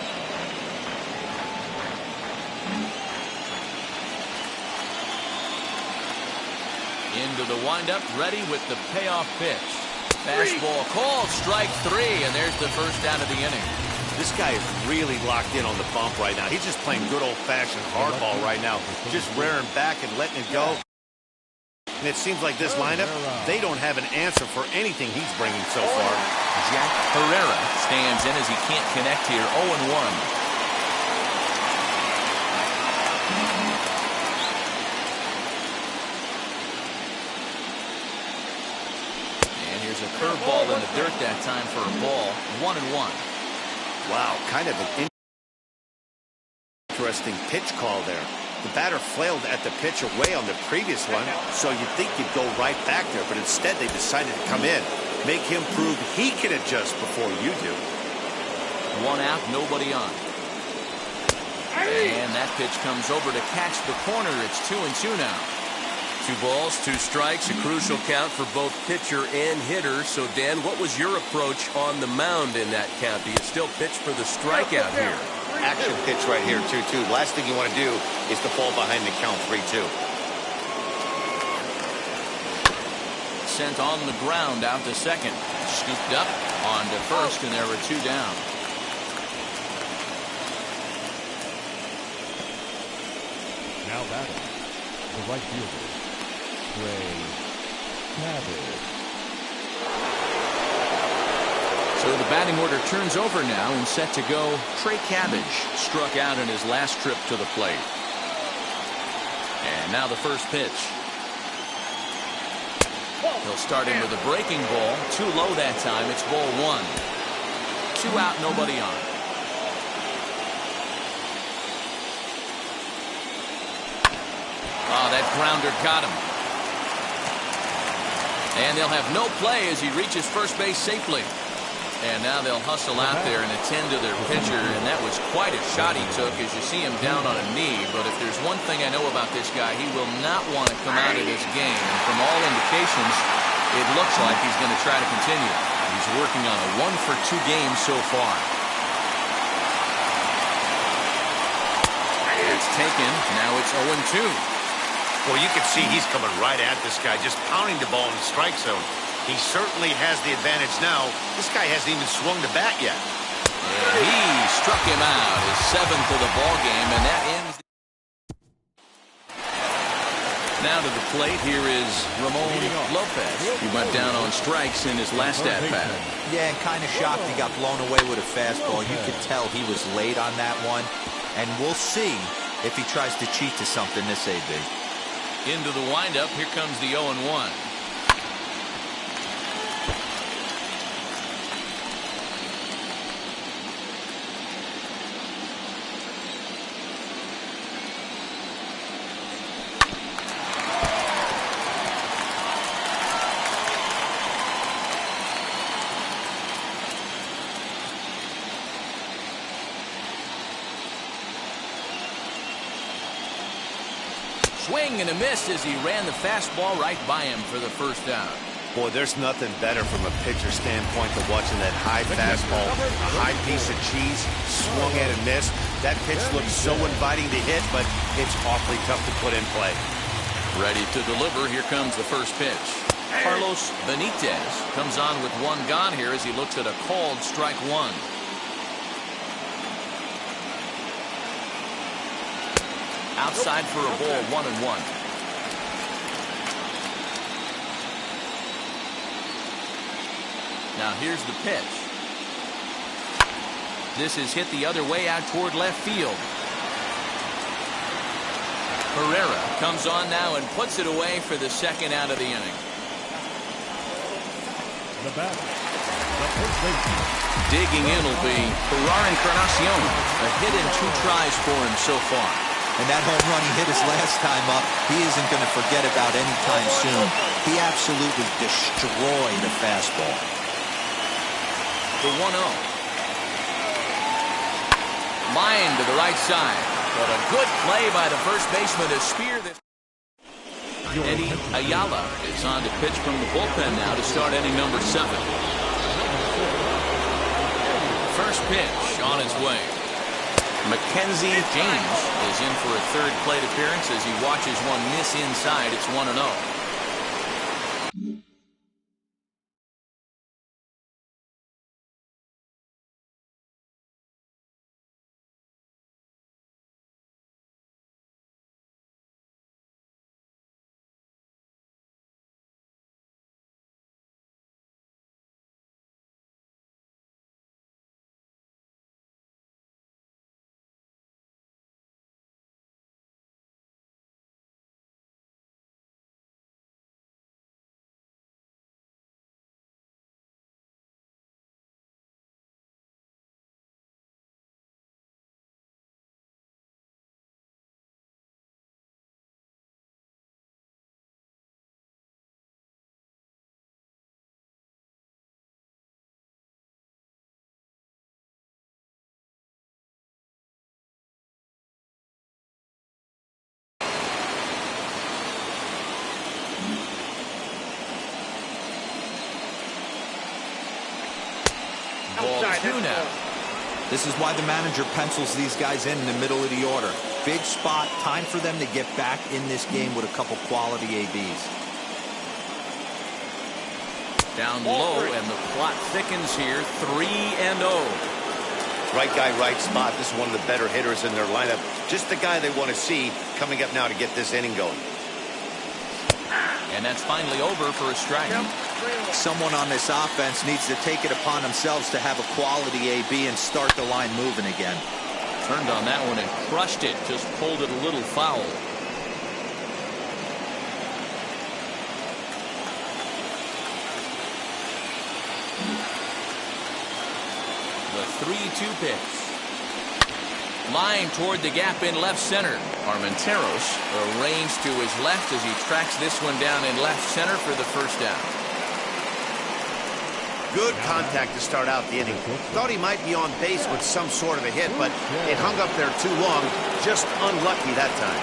Into the windup, ready with the payoff pitch. Fastball called, strike 3, and there's the first out of the inning. This guy is really locked in on the bump right now. He's just playing good old-fashioned hardball right now, just rearing back and letting it go. And it seems like this lineup, they don't have an answer for anything he's bringing so far. Jack Herrera stands in as he can't connect here. 0-1. And here's a curveball in the dirt that time for a ball. 1-1. Wow, kind of an interesting pitch call there. The batter flailed at the pitch away on the previous one, so you'd think you'd go right back there, but instead they decided to come in, make him prove he can adjust before you do. 1 out, nobody on. And that pitch comes over to catch the corner. It's 2-2 now. 2 balls, 2 strikes, a crucial count for both pitcher and hitter. So, Dan, what was your approach on the mound in that count? Do you still pitch for the strikeout here? Action pitch right here, 2-2. Last thing you want to do is to fall behind the count 3-2. sent on the ground out to second. Scooped up on to first, and there were 2 down. Now batting, the right fielder, Trey Cabbage. So the batting order turns over now and set to go. Trey Cabbage struck out in his last trip to the plate. And now the first pitch. He'll start in with a breaking ball. Too low that time. It's ball 1. 2 out, nobody on. Oh, that grounder got him. And they'll have no play as he reaches first base safely. And now they'll hustle out there and attend to their pitcher, and that was quite a shot he took as you see him down on a knee. But if there's one thing I know about this guy, he will not want to come out of this game. And from all indications, it looks like he's going to try to continue. He's working on a 1-for-2 game so far. It's taken. Now it's 0-2. Well, you can see he's coming right at this guy, just pounding the ball in the strike zone. He certainly has the advantage now. This guy hasn't even swung the bat yet. And he struck him out, his 7th of the ball game, and that ends. Now to the plate, here is Ramon Lopez. He went down on strikes in his last at-bat. Yeah, and kind of shocked he got blown away with a fastball. You could tell he was late on that one, and we'll see if he tries to cheat to something this AB. Into the windup, here comes the 0-1. Swing and a miss as he ran the fastball right by him for the first down. Boy, there's nothing better from a pitcher standpoint than watching that high fastball, a high piece of cheese, swung at and missed. That pitch looks so inviting to hit, but it's awfully tough to put in play. Ready to deliver. Here comes the first pitch. Carlos Benitez comes on with 1 gone here as he looks at a called strike 1. Outside for a ball, 1-1. Now here's the pitch. This is hit the other way out toward left field. Herrera comes on now and puts it away for the 2nd out of the inning. The batter, the first baseman. Digging in will be Gerard Encarnacion. A hit in 2 tries for him so far. And that home run he hit his last time up, he isn't going to forget about anytime soon. He absolutely destroyed a fastball. The 1-0. Line to the right side. But a good play by the first baseman to spear this. Eddie Ayala is on to pitch from the bullpen now to start inning number 7. First pitch on its way. Mackenzie James is in for a 3rd plate appearance as he watches one miss inside. It's 1-0. Ball 2 now. This is why the manager pencils these guys in the middle of the order. Big spot, time for them to get back in this game with a couple quality ABs. Down low, and the plot thickens here. 3-0. Right guy, right spot. This is one of the better hitters in their lineup. Just the guy they want to see coming up now to get this inning going. And that's finally over for a strike. Someone on this offense needs to take it upon themselves to have a quality AB and start the line moving again. Turned on that one and crushed it. Just pulled it a little foul. The 3-2 pitch. Line toward the gap in left center. Armenteros arranged to his left as he tracks this one down in left center for the first down. Good contact to start out the inning. Thought he might be on base with some sort of a hit, but it hung up there too long. Just unlucky that time.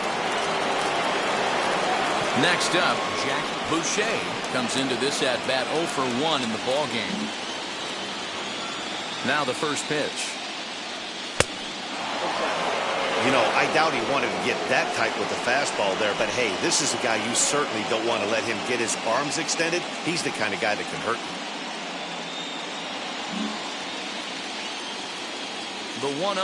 Next up, Jack Boucher comes into this at-bat 0 for 1 in the ballgame. Now the first pitch. You know, I doubt he wanted to get that tight with the fastball there, but hey, this is a guy you certainly don't want to let him get his arms extended. He's the kind of guy that can hurt you. The 1-0.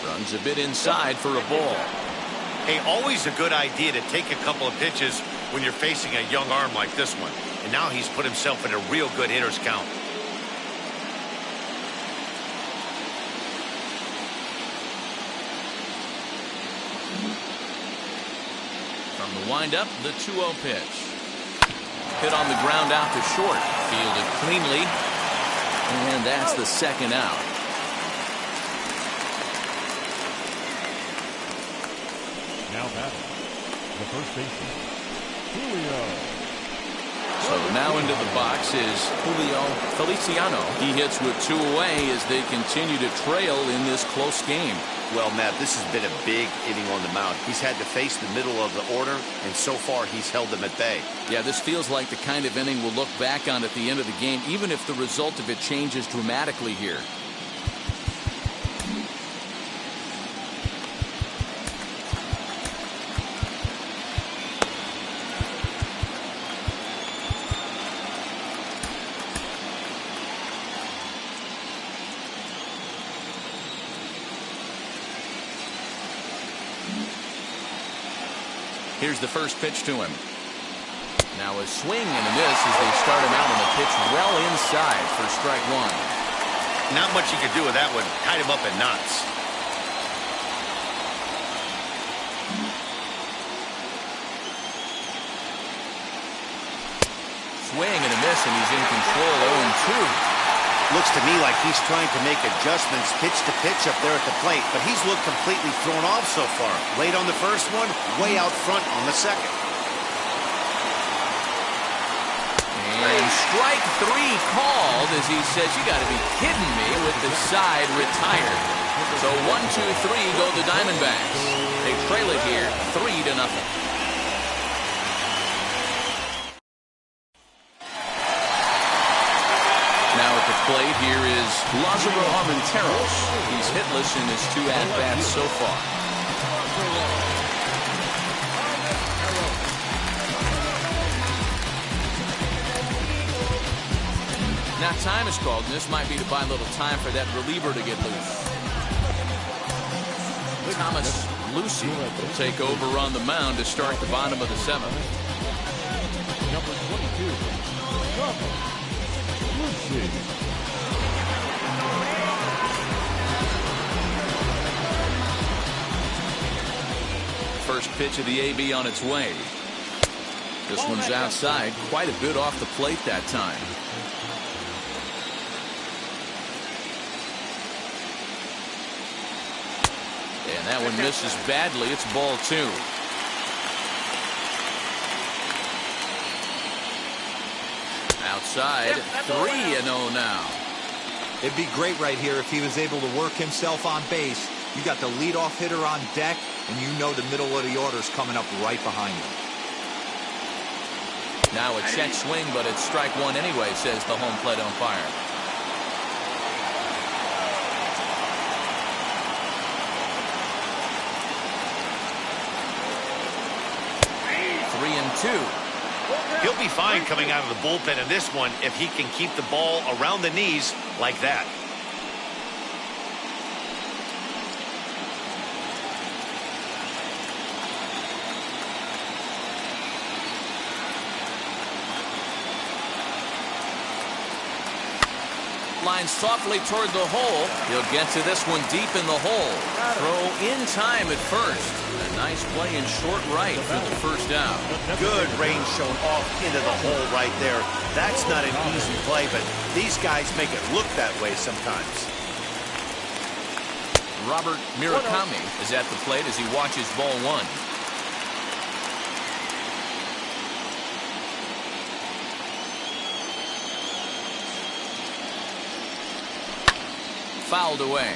Runs a bit inside for a ball. Hey, always a good idea to take a couple of pitches when you're facing a young arm like this one. And now he's put himself in a real good hitter's count. From the windup, the 2-0 pitch. Hit on the ground out to short. Fielded cleanly. And that's the second out. Now batting, the first baseman, Julio. So now into the box is Julio Feliciano. He hits with 2 away as they continue to trail in this close game. Well, Matt, this has been a big inning on the mound. He's had to face the middle of the order, and so far he's held them at bay. Yeah, this feels like the kind of inning we'll look back on at the end of the game, even if the result of it changes dramatically here. Here's the first pitch to him. Now a swing and a miss as they start him out on the pitch well inside for strike 1. Not much you could do with that one. Tied him up in knots. Swing and a miss, and he's in control. 0-2. Looks to me like he's trying to make adjustments pitch to pitch up there at the plate, but he's looked completely thrown off so far. Late on the first one, way out front on the second. And strike 3 called as he says, you got to be kidding me, with the side retired. So 1-2-3 go the Diamondbacks. They trail it here 3-0. Now at the plate here is Lázaro Armenteros. He's hitless in his 2 at-bats so far. Now time is called, and this might be to buy a little time for that reliever to get loose. Thomas Lucy will take over on the mound to start the bottom of the 7th. Number 22, Thomas Lucy. First pitch of the AB on its way. This one's outside, quite a bit off the plate that time. And that one misses badly. It's ball 2. Outside, 3-0 now. It'd be great right here if he was able to work himself on base. You got the leadoff hitter on deck, and you know the middle of the order's coming up right behind you. Now a check swing, but it's strike 1 anyway, says the home plate umpire. He'll be fine coming out of the bullpen in this one if he can keep the ball around the knees like that. Line softly toward the hole. He'll get to this one deep in the hole. Throw in time at first. A nice play in short right for the first out. Good range shown off into the hole right there. That's not an easy play, but these guys make it look that way sometimes. Robert Murakami is at the plate as he watches ball one. Fouled away.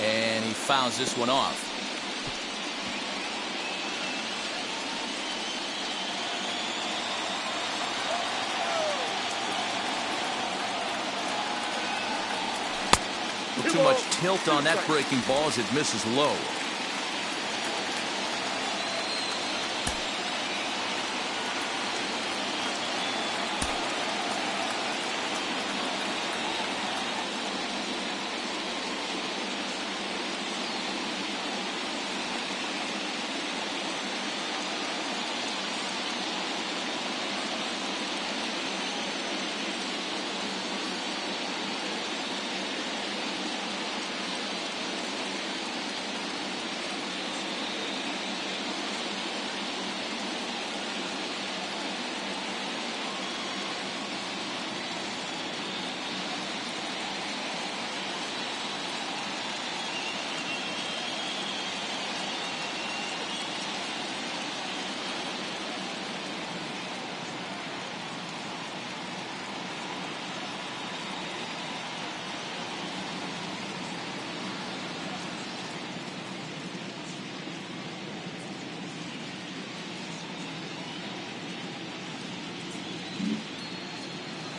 And he fouls this one off. Too much tilt on that breaking ball as it misses low.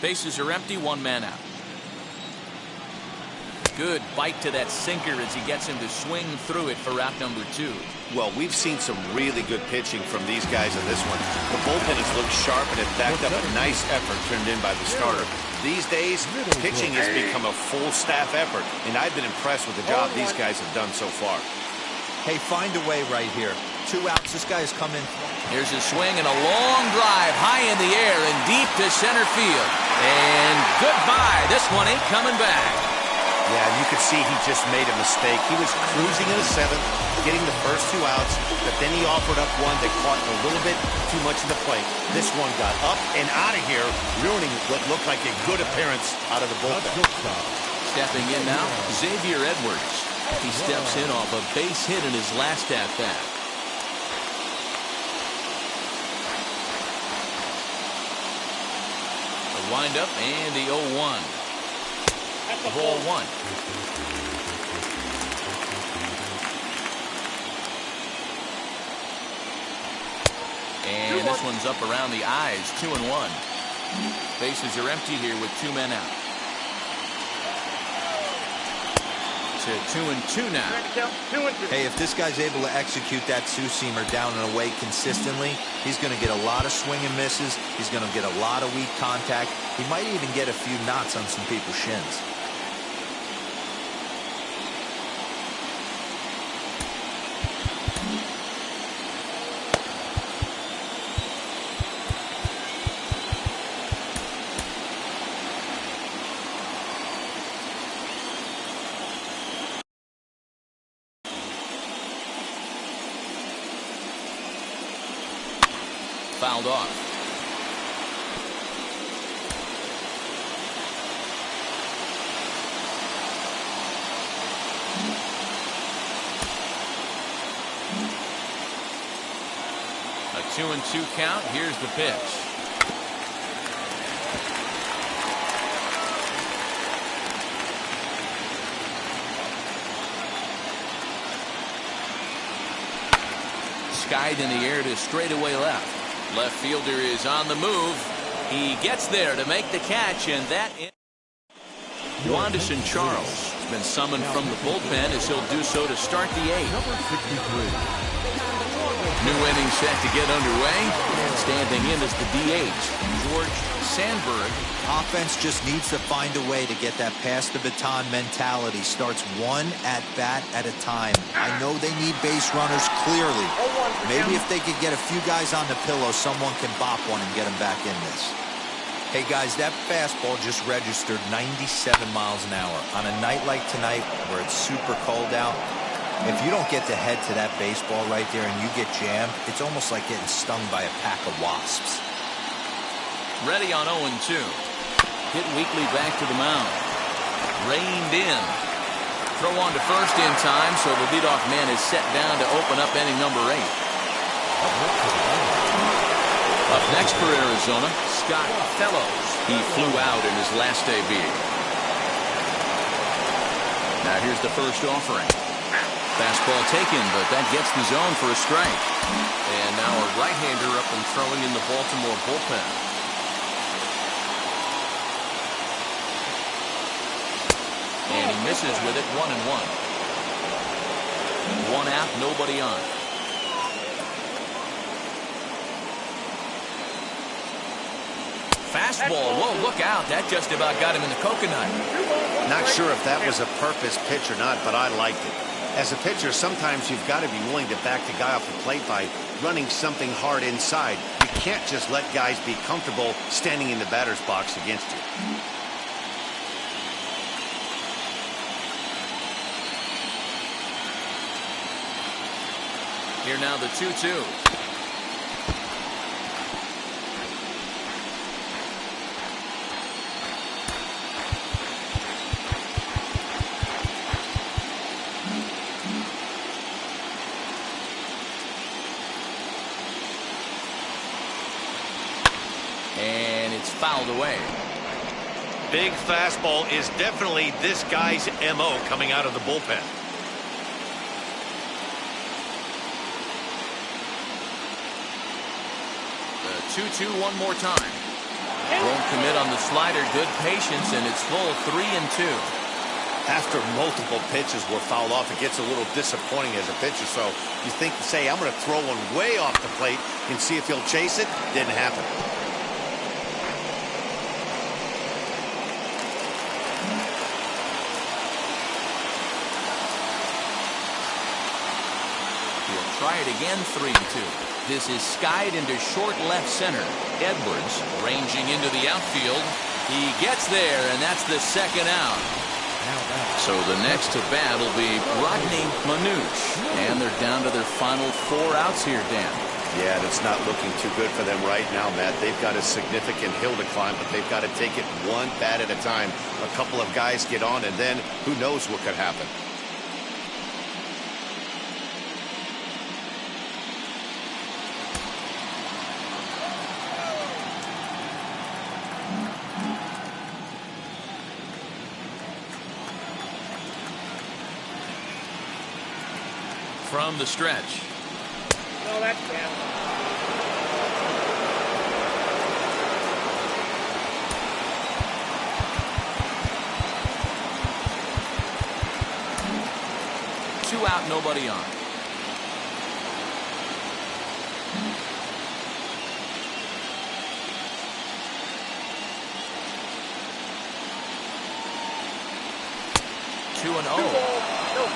Bases are empty, one man out. Good bite to that sinker as he gets him to swing through it for out number 2. Well, we've seen some really good pitching from these guys in this one. The bullpen has looked sharp and it backed up a nice effort turned in by the starter. These days, pitching has become a full staff effort, and I've been impressed with the job these guys have done so far. Hey, find a way right here. 2 outs. This guy is coming. Here's a swing and a long drive high in the air and deep to center field. And goodbye. This one ain't coming back. Yeah, you could see he just made a mistake. He was cruising in the 7th, getting the first 2 outs, but then he offered up one that caught a little bit too much of the plate. This one got up and out of here, ruining what looked like a good appearance out of the bullpen. Stepping in now, Xavier Edwards. He steps in off a base hit in his last at-bat. The windup and the 0-1. Ball 1. And this one's up around the eyes, 2-1. Bases are empty here with 2 men out. To 2-2 now. Hey, if this guy's able to execute that 2-seamer down and away consistently, he's going to get a lot of swing and misses. He's going to get a lot of weak contact. He might even get a few knots on some people's shins. Fouled off. A 2-2 count. Here's the pitch. Skied in the air to straightaway left. Left fielder is on the move. He gets there to make the catch, and that is Wanderson Charles has been summoned from the bullpen as he'll do so to start the 8th. Number 63. New inning set to get underway, and standing in is the DH, George Sandberg. Offense just needs to find a way to get that pass the baton mentality. Starts one at bat at a time. I know they need base runners clearly. Maybe if they could get a few guys on the pillow, someone can bop one and get them back in this. Hey guys, that fastball just registered 97 miles an hour. On a night like tonight where it's super cold out, if you don't get to head to that baseball right there and you get jammed, it's almost like getting stung by a pack of wasps. Ready on 0-2. Hit weakly back to the mound. Reined in. Throw on to first in time, so the leadoff man is set down to open up inning number 8. Up next for Arizona, Scott Fellows. He flew out in his last debut. Now here's the first offering. Fastball taken, but that gets the zone for a strike. And now a right-hander up and throwing in the Baltimore bullpen. And he misses with it, 1-1. One out, nobody on. Fastball, whoa, look out. That just about got him in the coconut. Not sure if that was a purpose pitch or not, but I liked it. As a pitcher, sometimes you've got to be willing to back the guy off the plate by running something hard inside. You can't just let guys be comfortable standing in the batter's box against you. Here now the 2-2. And it's fouled away. Big fastball is definitely this guy's MO coming out of the bullpen. The 2-2 one more time. Won't commit on the slider. Good patience, and it's full 3-2. After multiple pitches were fouled off, it gets a little disappointing as a pitcher. So you think, say, I'm going to throw one way off the plate and see if he'll chase it. Didn't happen. He'll try it again, 3-2. This is skied into short left center. Edwards ranging into the outfield. He gets there, and that's the second out. So the next to bat will be Rodney Manouche. And they're down to their final 4 outs here, Dan. Yeah, it's not looking too good for them right now, Matt. They've got a significant hill to climb, but they've got to take it one bat at a time. A couple of guys get on, and then who knows what could happen. From the stretch. No, that's down. Two out, nobody on. Two and 0.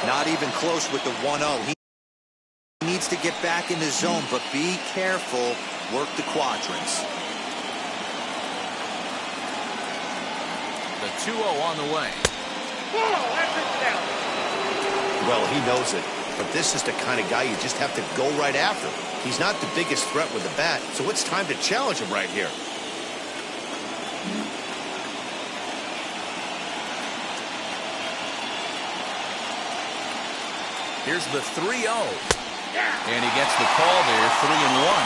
Not even close with the 1-0. He needs to get back in the zone, but be careful. Work the quadrants. The 2-0 on the way. Whoa, that's it down. Well, he knows it, but this is the kind of guy you just have to go right after. He's not the biggest threat with the bat, so it's time to challenge him right here. Here's the 3-0. And he gets the call there, 3-1.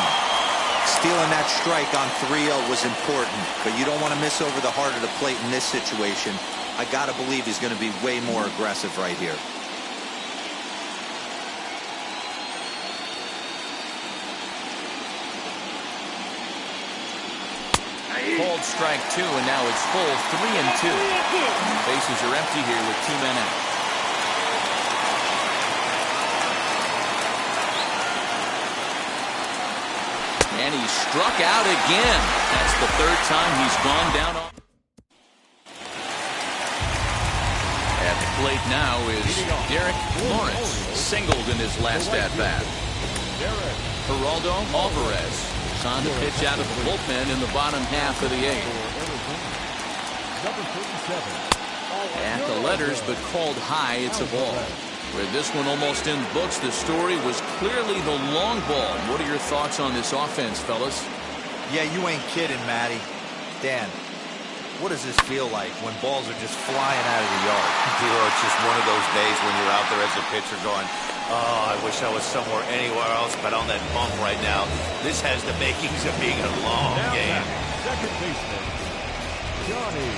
Stealing that strike on 3-0 was important, but you don't want to miss over the heart of the plate in this situation. I got to believe he's going to be way more aggressive right here. Called strike 2, and now it's full 3-2. Bases are empty here with 2 men out. And he struck out again. That's the 3rd time he's gone down on. At the plate now is Derek Lawrence, singled in his last at-bat. Geraldo Alvarez is on to pitch out of the bullpen in the bottom half of the 8th. At the letters, but called high, it's a ball. With this one almost in the books, the story was clearly the long ball. What are your thoughts on this offense, fellas? Yeah, you ain't kidding, Matty. Dan, what does this feel like when balls are just flying out of the yard? It's just one of those days when you're out there as a pitcher going, oh, I wish I was somewhere anywhere else but on that bump right now. This has the makings of being a long game. Second baseman, Johnny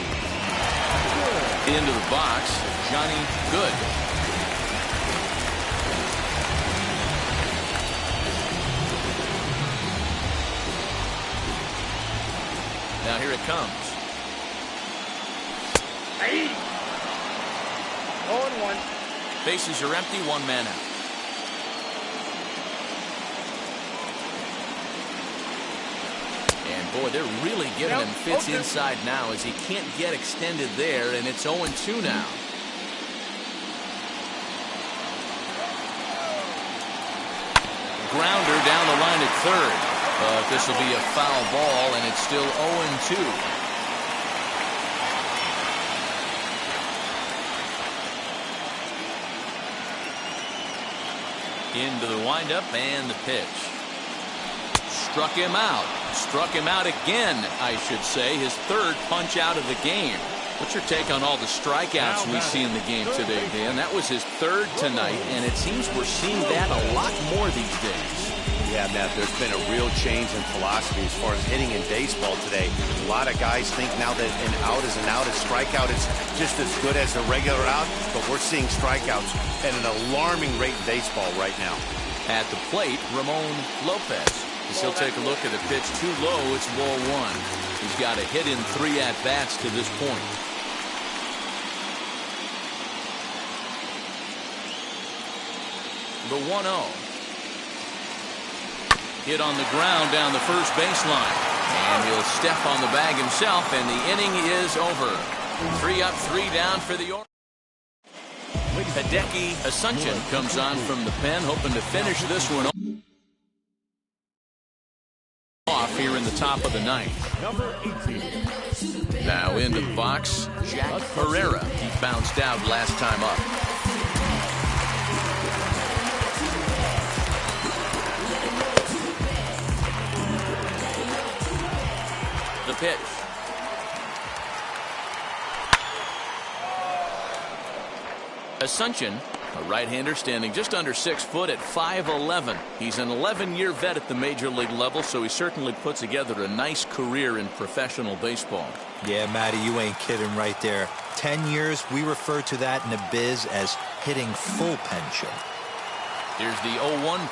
Into the box, Johnny Good. Now here it comes. 0-1. Bases are empty, 1 man out. And boy, they're really giving him fits inside now as he can't get extended there, and it's 0-2 now. Grounder down the line at 3rd. But this will be a foul ball, and it's still 0-2. Into the windup and the pitch. Struck him out. Struck him out again, I should say. His 3rd punch out of the game. What's your take on all the strikeouts we see in the game today, Dan? That was his 3rd tonight, and it seems we're seeing that a lot more these days. Yeah, Matt, there's been a real change in philosophy as far as hitting in baseball today. A lot of guys think now that an out is an out, a strikeout is just as good as a regular out, but we're seeing strikeouts at an alarming rate in baseball right now. At the plate, Ramon Lopez. As he'll take a look at the pitch too low, it's ball 1. He's got a hit in 3 at-bats to this point. The 1-0. Hit on the ground down the first baseline. And he'll step on the bag himself, and the inning is over. 3 up, 3 down for the Orioles. Hideki Asuncion comes on from the pen, hoping to finish this one off here in the top of the 9th. number 18. Now into the box, Jack Herrera. He bounced out last time up. The pitch. Asuncion, a right-hander standing just under 6 foot at 5'11". He's an 11-year vet at the major league level, so he certainly put together a nice career in professional baseball. Yeah, Matty, you ain't kidding right there. 10 years, we refer to that in the biz as hitting full pension. Here's the 0-1.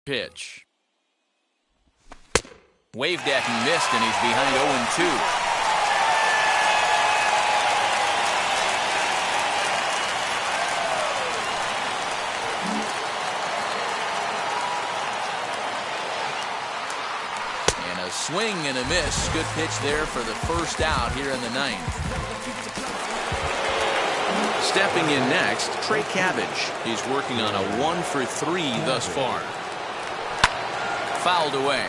pitch. Waved at and missed, and he's behind 0-2. Swing and a miss. Good pitch there for the first out here in the ninth. Stepping in next, Trey Cabbage. He's working on a 1-for-3 thus far. Fouled away.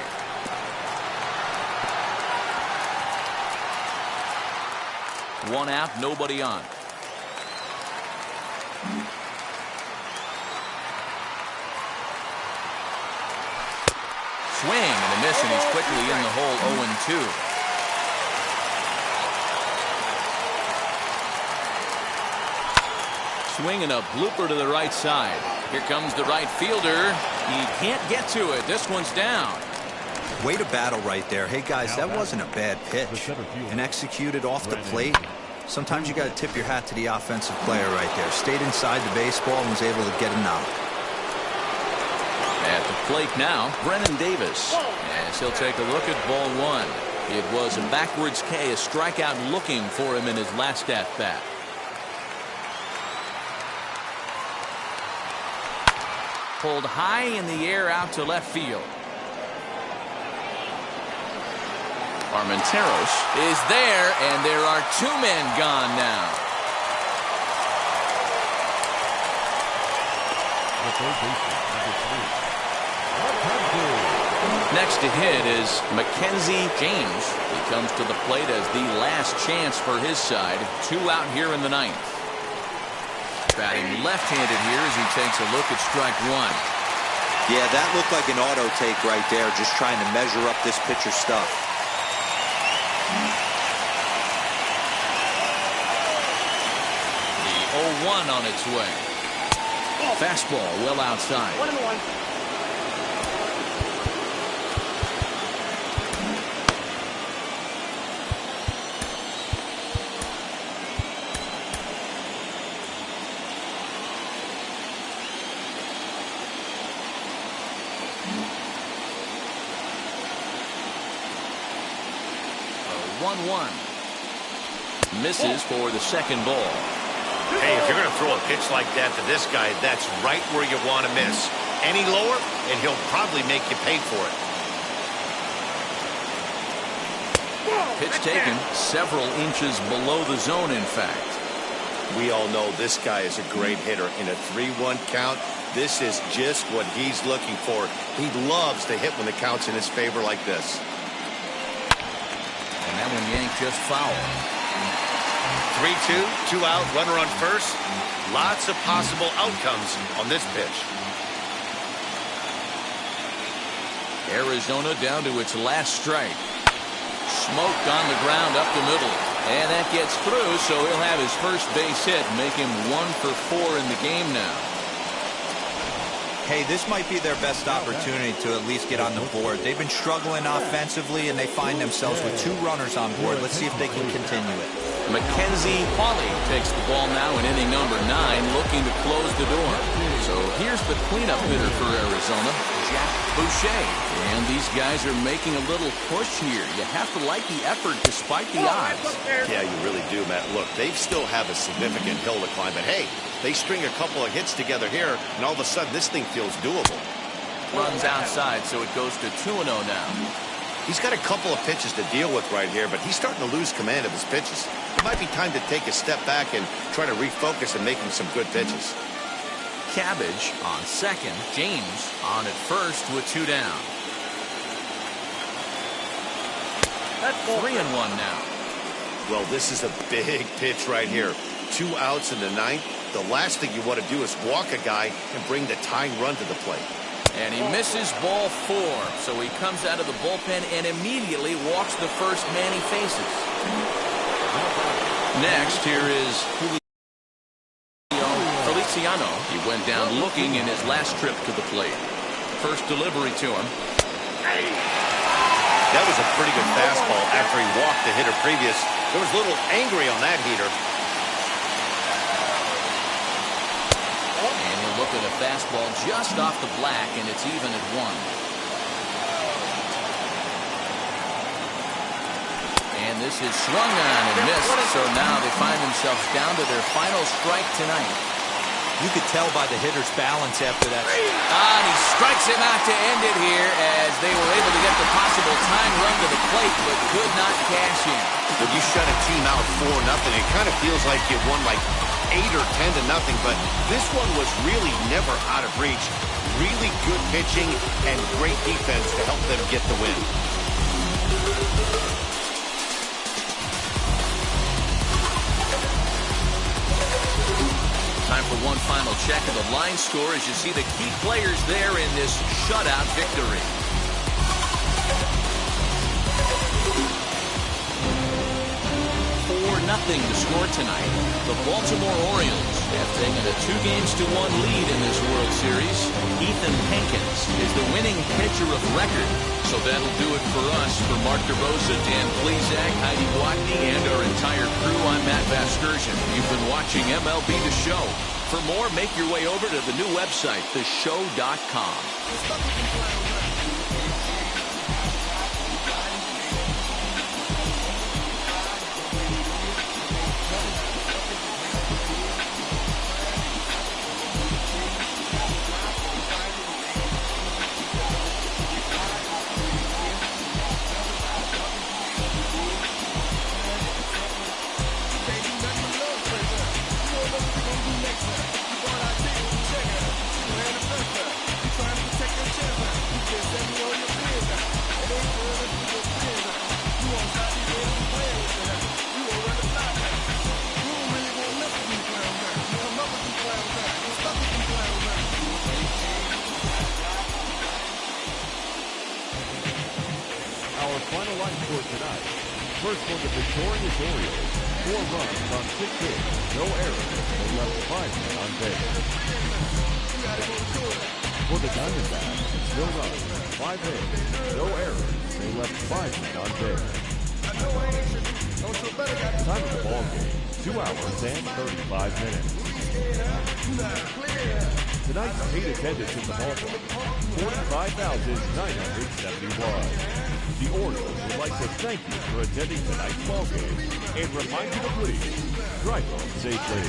One out, nobody on. Swing and a miss, and he's quickly in the hole. 0-2. Swing and a blooper to the right side. Here comes the right fielder. He can't get to it. This one's down. Way to battle right there. Hey, guys, that wasn't a bad pitch. And executed off the plate. Sometimes you got to tip your hat to the offensive player right there. Stayed inside the baseball and was able to get a knock. At the plate now, Brennan Davis. As he'll take a look at ball one. It was a backwards K, a strikeout looking for him in his last at-bat. Pulled high in the air out to left field. Armenteros is there, and there are two men gone now. Next to hit is Mackenzie James. He comes to the plate as the last chance for his side. Two out here in the ninth. Batting left-handed here as he takes a look at strike one. Yeah, that looked like an auto take right there, just trying to measure up this pitcher's stuff. The 0-1 on its way. Fastball well outside. 1-1. Misses for the second ball. Hey, if you're going to throw a pitch like that to this guy, that's right where you want to miss. Any lower, and he'll probably make you pay for it. Pitch taken several inches below the zone, in fact. We all know this guy is a great hitter. In a 3-1 count, this is just what he's looking for. He loves to hit when the count's in his favor like this. And that one yanked just foul. 3-2, 2 out, runner on first. Lots of possible outcomes on this pitch. Arizona down to its last strike. Smoked on the ground up the middle. And that gets through, so he'll have his first base hit, make him 1 for 4 in the game now. Hey, this might be their best opportunity to at least get on the board. They've been struggling offensively, and they find themselves with 2 runners on board. Let's see if they can continue it. Mackenzie Hawley takes the ball now in inning number 9, looking to close the door. So here's the cleanup hitter for Arizona, Jack Boucher. And these guys are making a little push here. You have to like the effort despite the odds. Yeah, you really do, Matt. Look, they still have a significant hill to climb, but hey, they string a couple of hits together here, and all of a sudden this thing feels doable. Runs outside, so it goes to 2-0 now. He's got a couple of pitches to deal with right here, but he's starting to lose command of his pitches. It might be time to take a step back and try to refocus and making some good pitches. Cabbage on second. James on at first with 2 down. 3-1 now. Well, this is a big pitch right here. 2 outs in the ninth. The last thing you want to do is walk a guy and bring the tying run to the plate. And he misses ball 4, so he comes out of the bullpen and immediately walks the first man he faces. Next, here is Feliciano. He went down looking in his last trip to the plate. First delivery to him. That was a pretty good fastball after he walked the hitter previous. There was a little angry on that heater. And he'll look look at a fastball just off the black, and it's even at 1. And this is swung on and missed, so now they find themselves down to their final strike tonight. You could tell by the hitter's balance after that. And he strikes him out to end it here as they were able to get the possible tying run to the plate, but could not cash in. When you shut a team out 4-0, it kind of feels like you won like 8 or 10-0, but this one was really never out of reach. Really good pitching and great defense to help them get the win. Time for one final check of the line score as you see the key players there in this shutout victory. 4-0 the score tonight. The Baltimore Orioles have taken a 2-1 lead in this World Series. Ethan Hankins is the winning pitcher of record. So that'll do it for us. For Mark DeRosa, Dan Plesac, Heidi Watney, and our entire crew, I'm Matt Vasgersian. You've been watching MLB The Show. For more, make your way over to the new website, theshow.com. Final line score tonight. First for the victorious Orioles, 4 runs on 6 hits, no errors, and left 5 men on base. For the Diamondbacks, no runs, 5 hits, no errors, they left 5 men on base. Time of the ball game, 2 hours and 35 minutes. Tonight's paid attendance in the ballpark, 45,971. The Orioles would like to thank you for attending tonight's ball game and remind you to please drive home safely.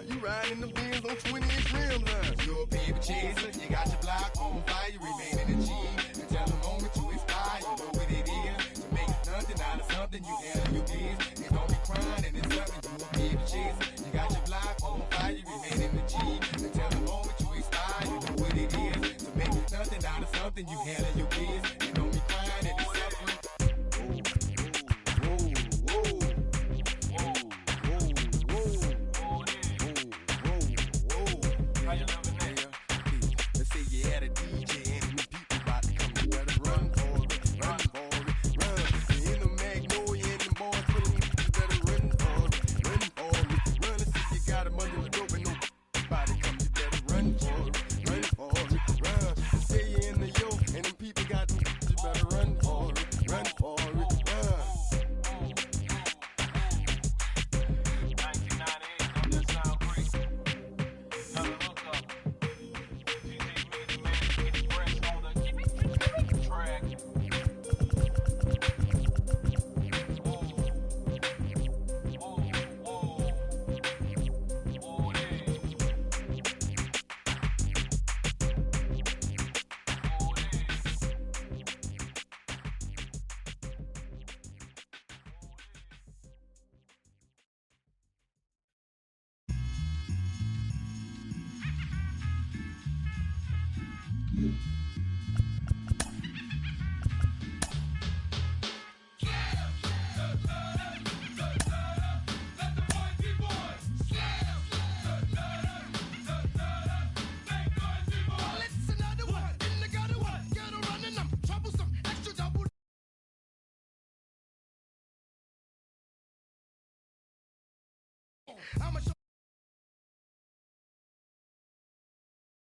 You riding the Benz on 20-inch rims. You're a baby chaser, you got your block on fire, you remain in the G. and you handle your business. You know me crying and suffering. Let's say you had a DJ and the people about to come. You better run for it, run for it, run. You in the Magnolia and the boys feeling you better run for it, run for it, run. Let's say you got them under the dope and nobody come. You better run for it, run for it, run. Let's say you in the yoke and them people got them. You better run for it, run for it, run. 1998, don't that sound great? Another hookup. I'ma show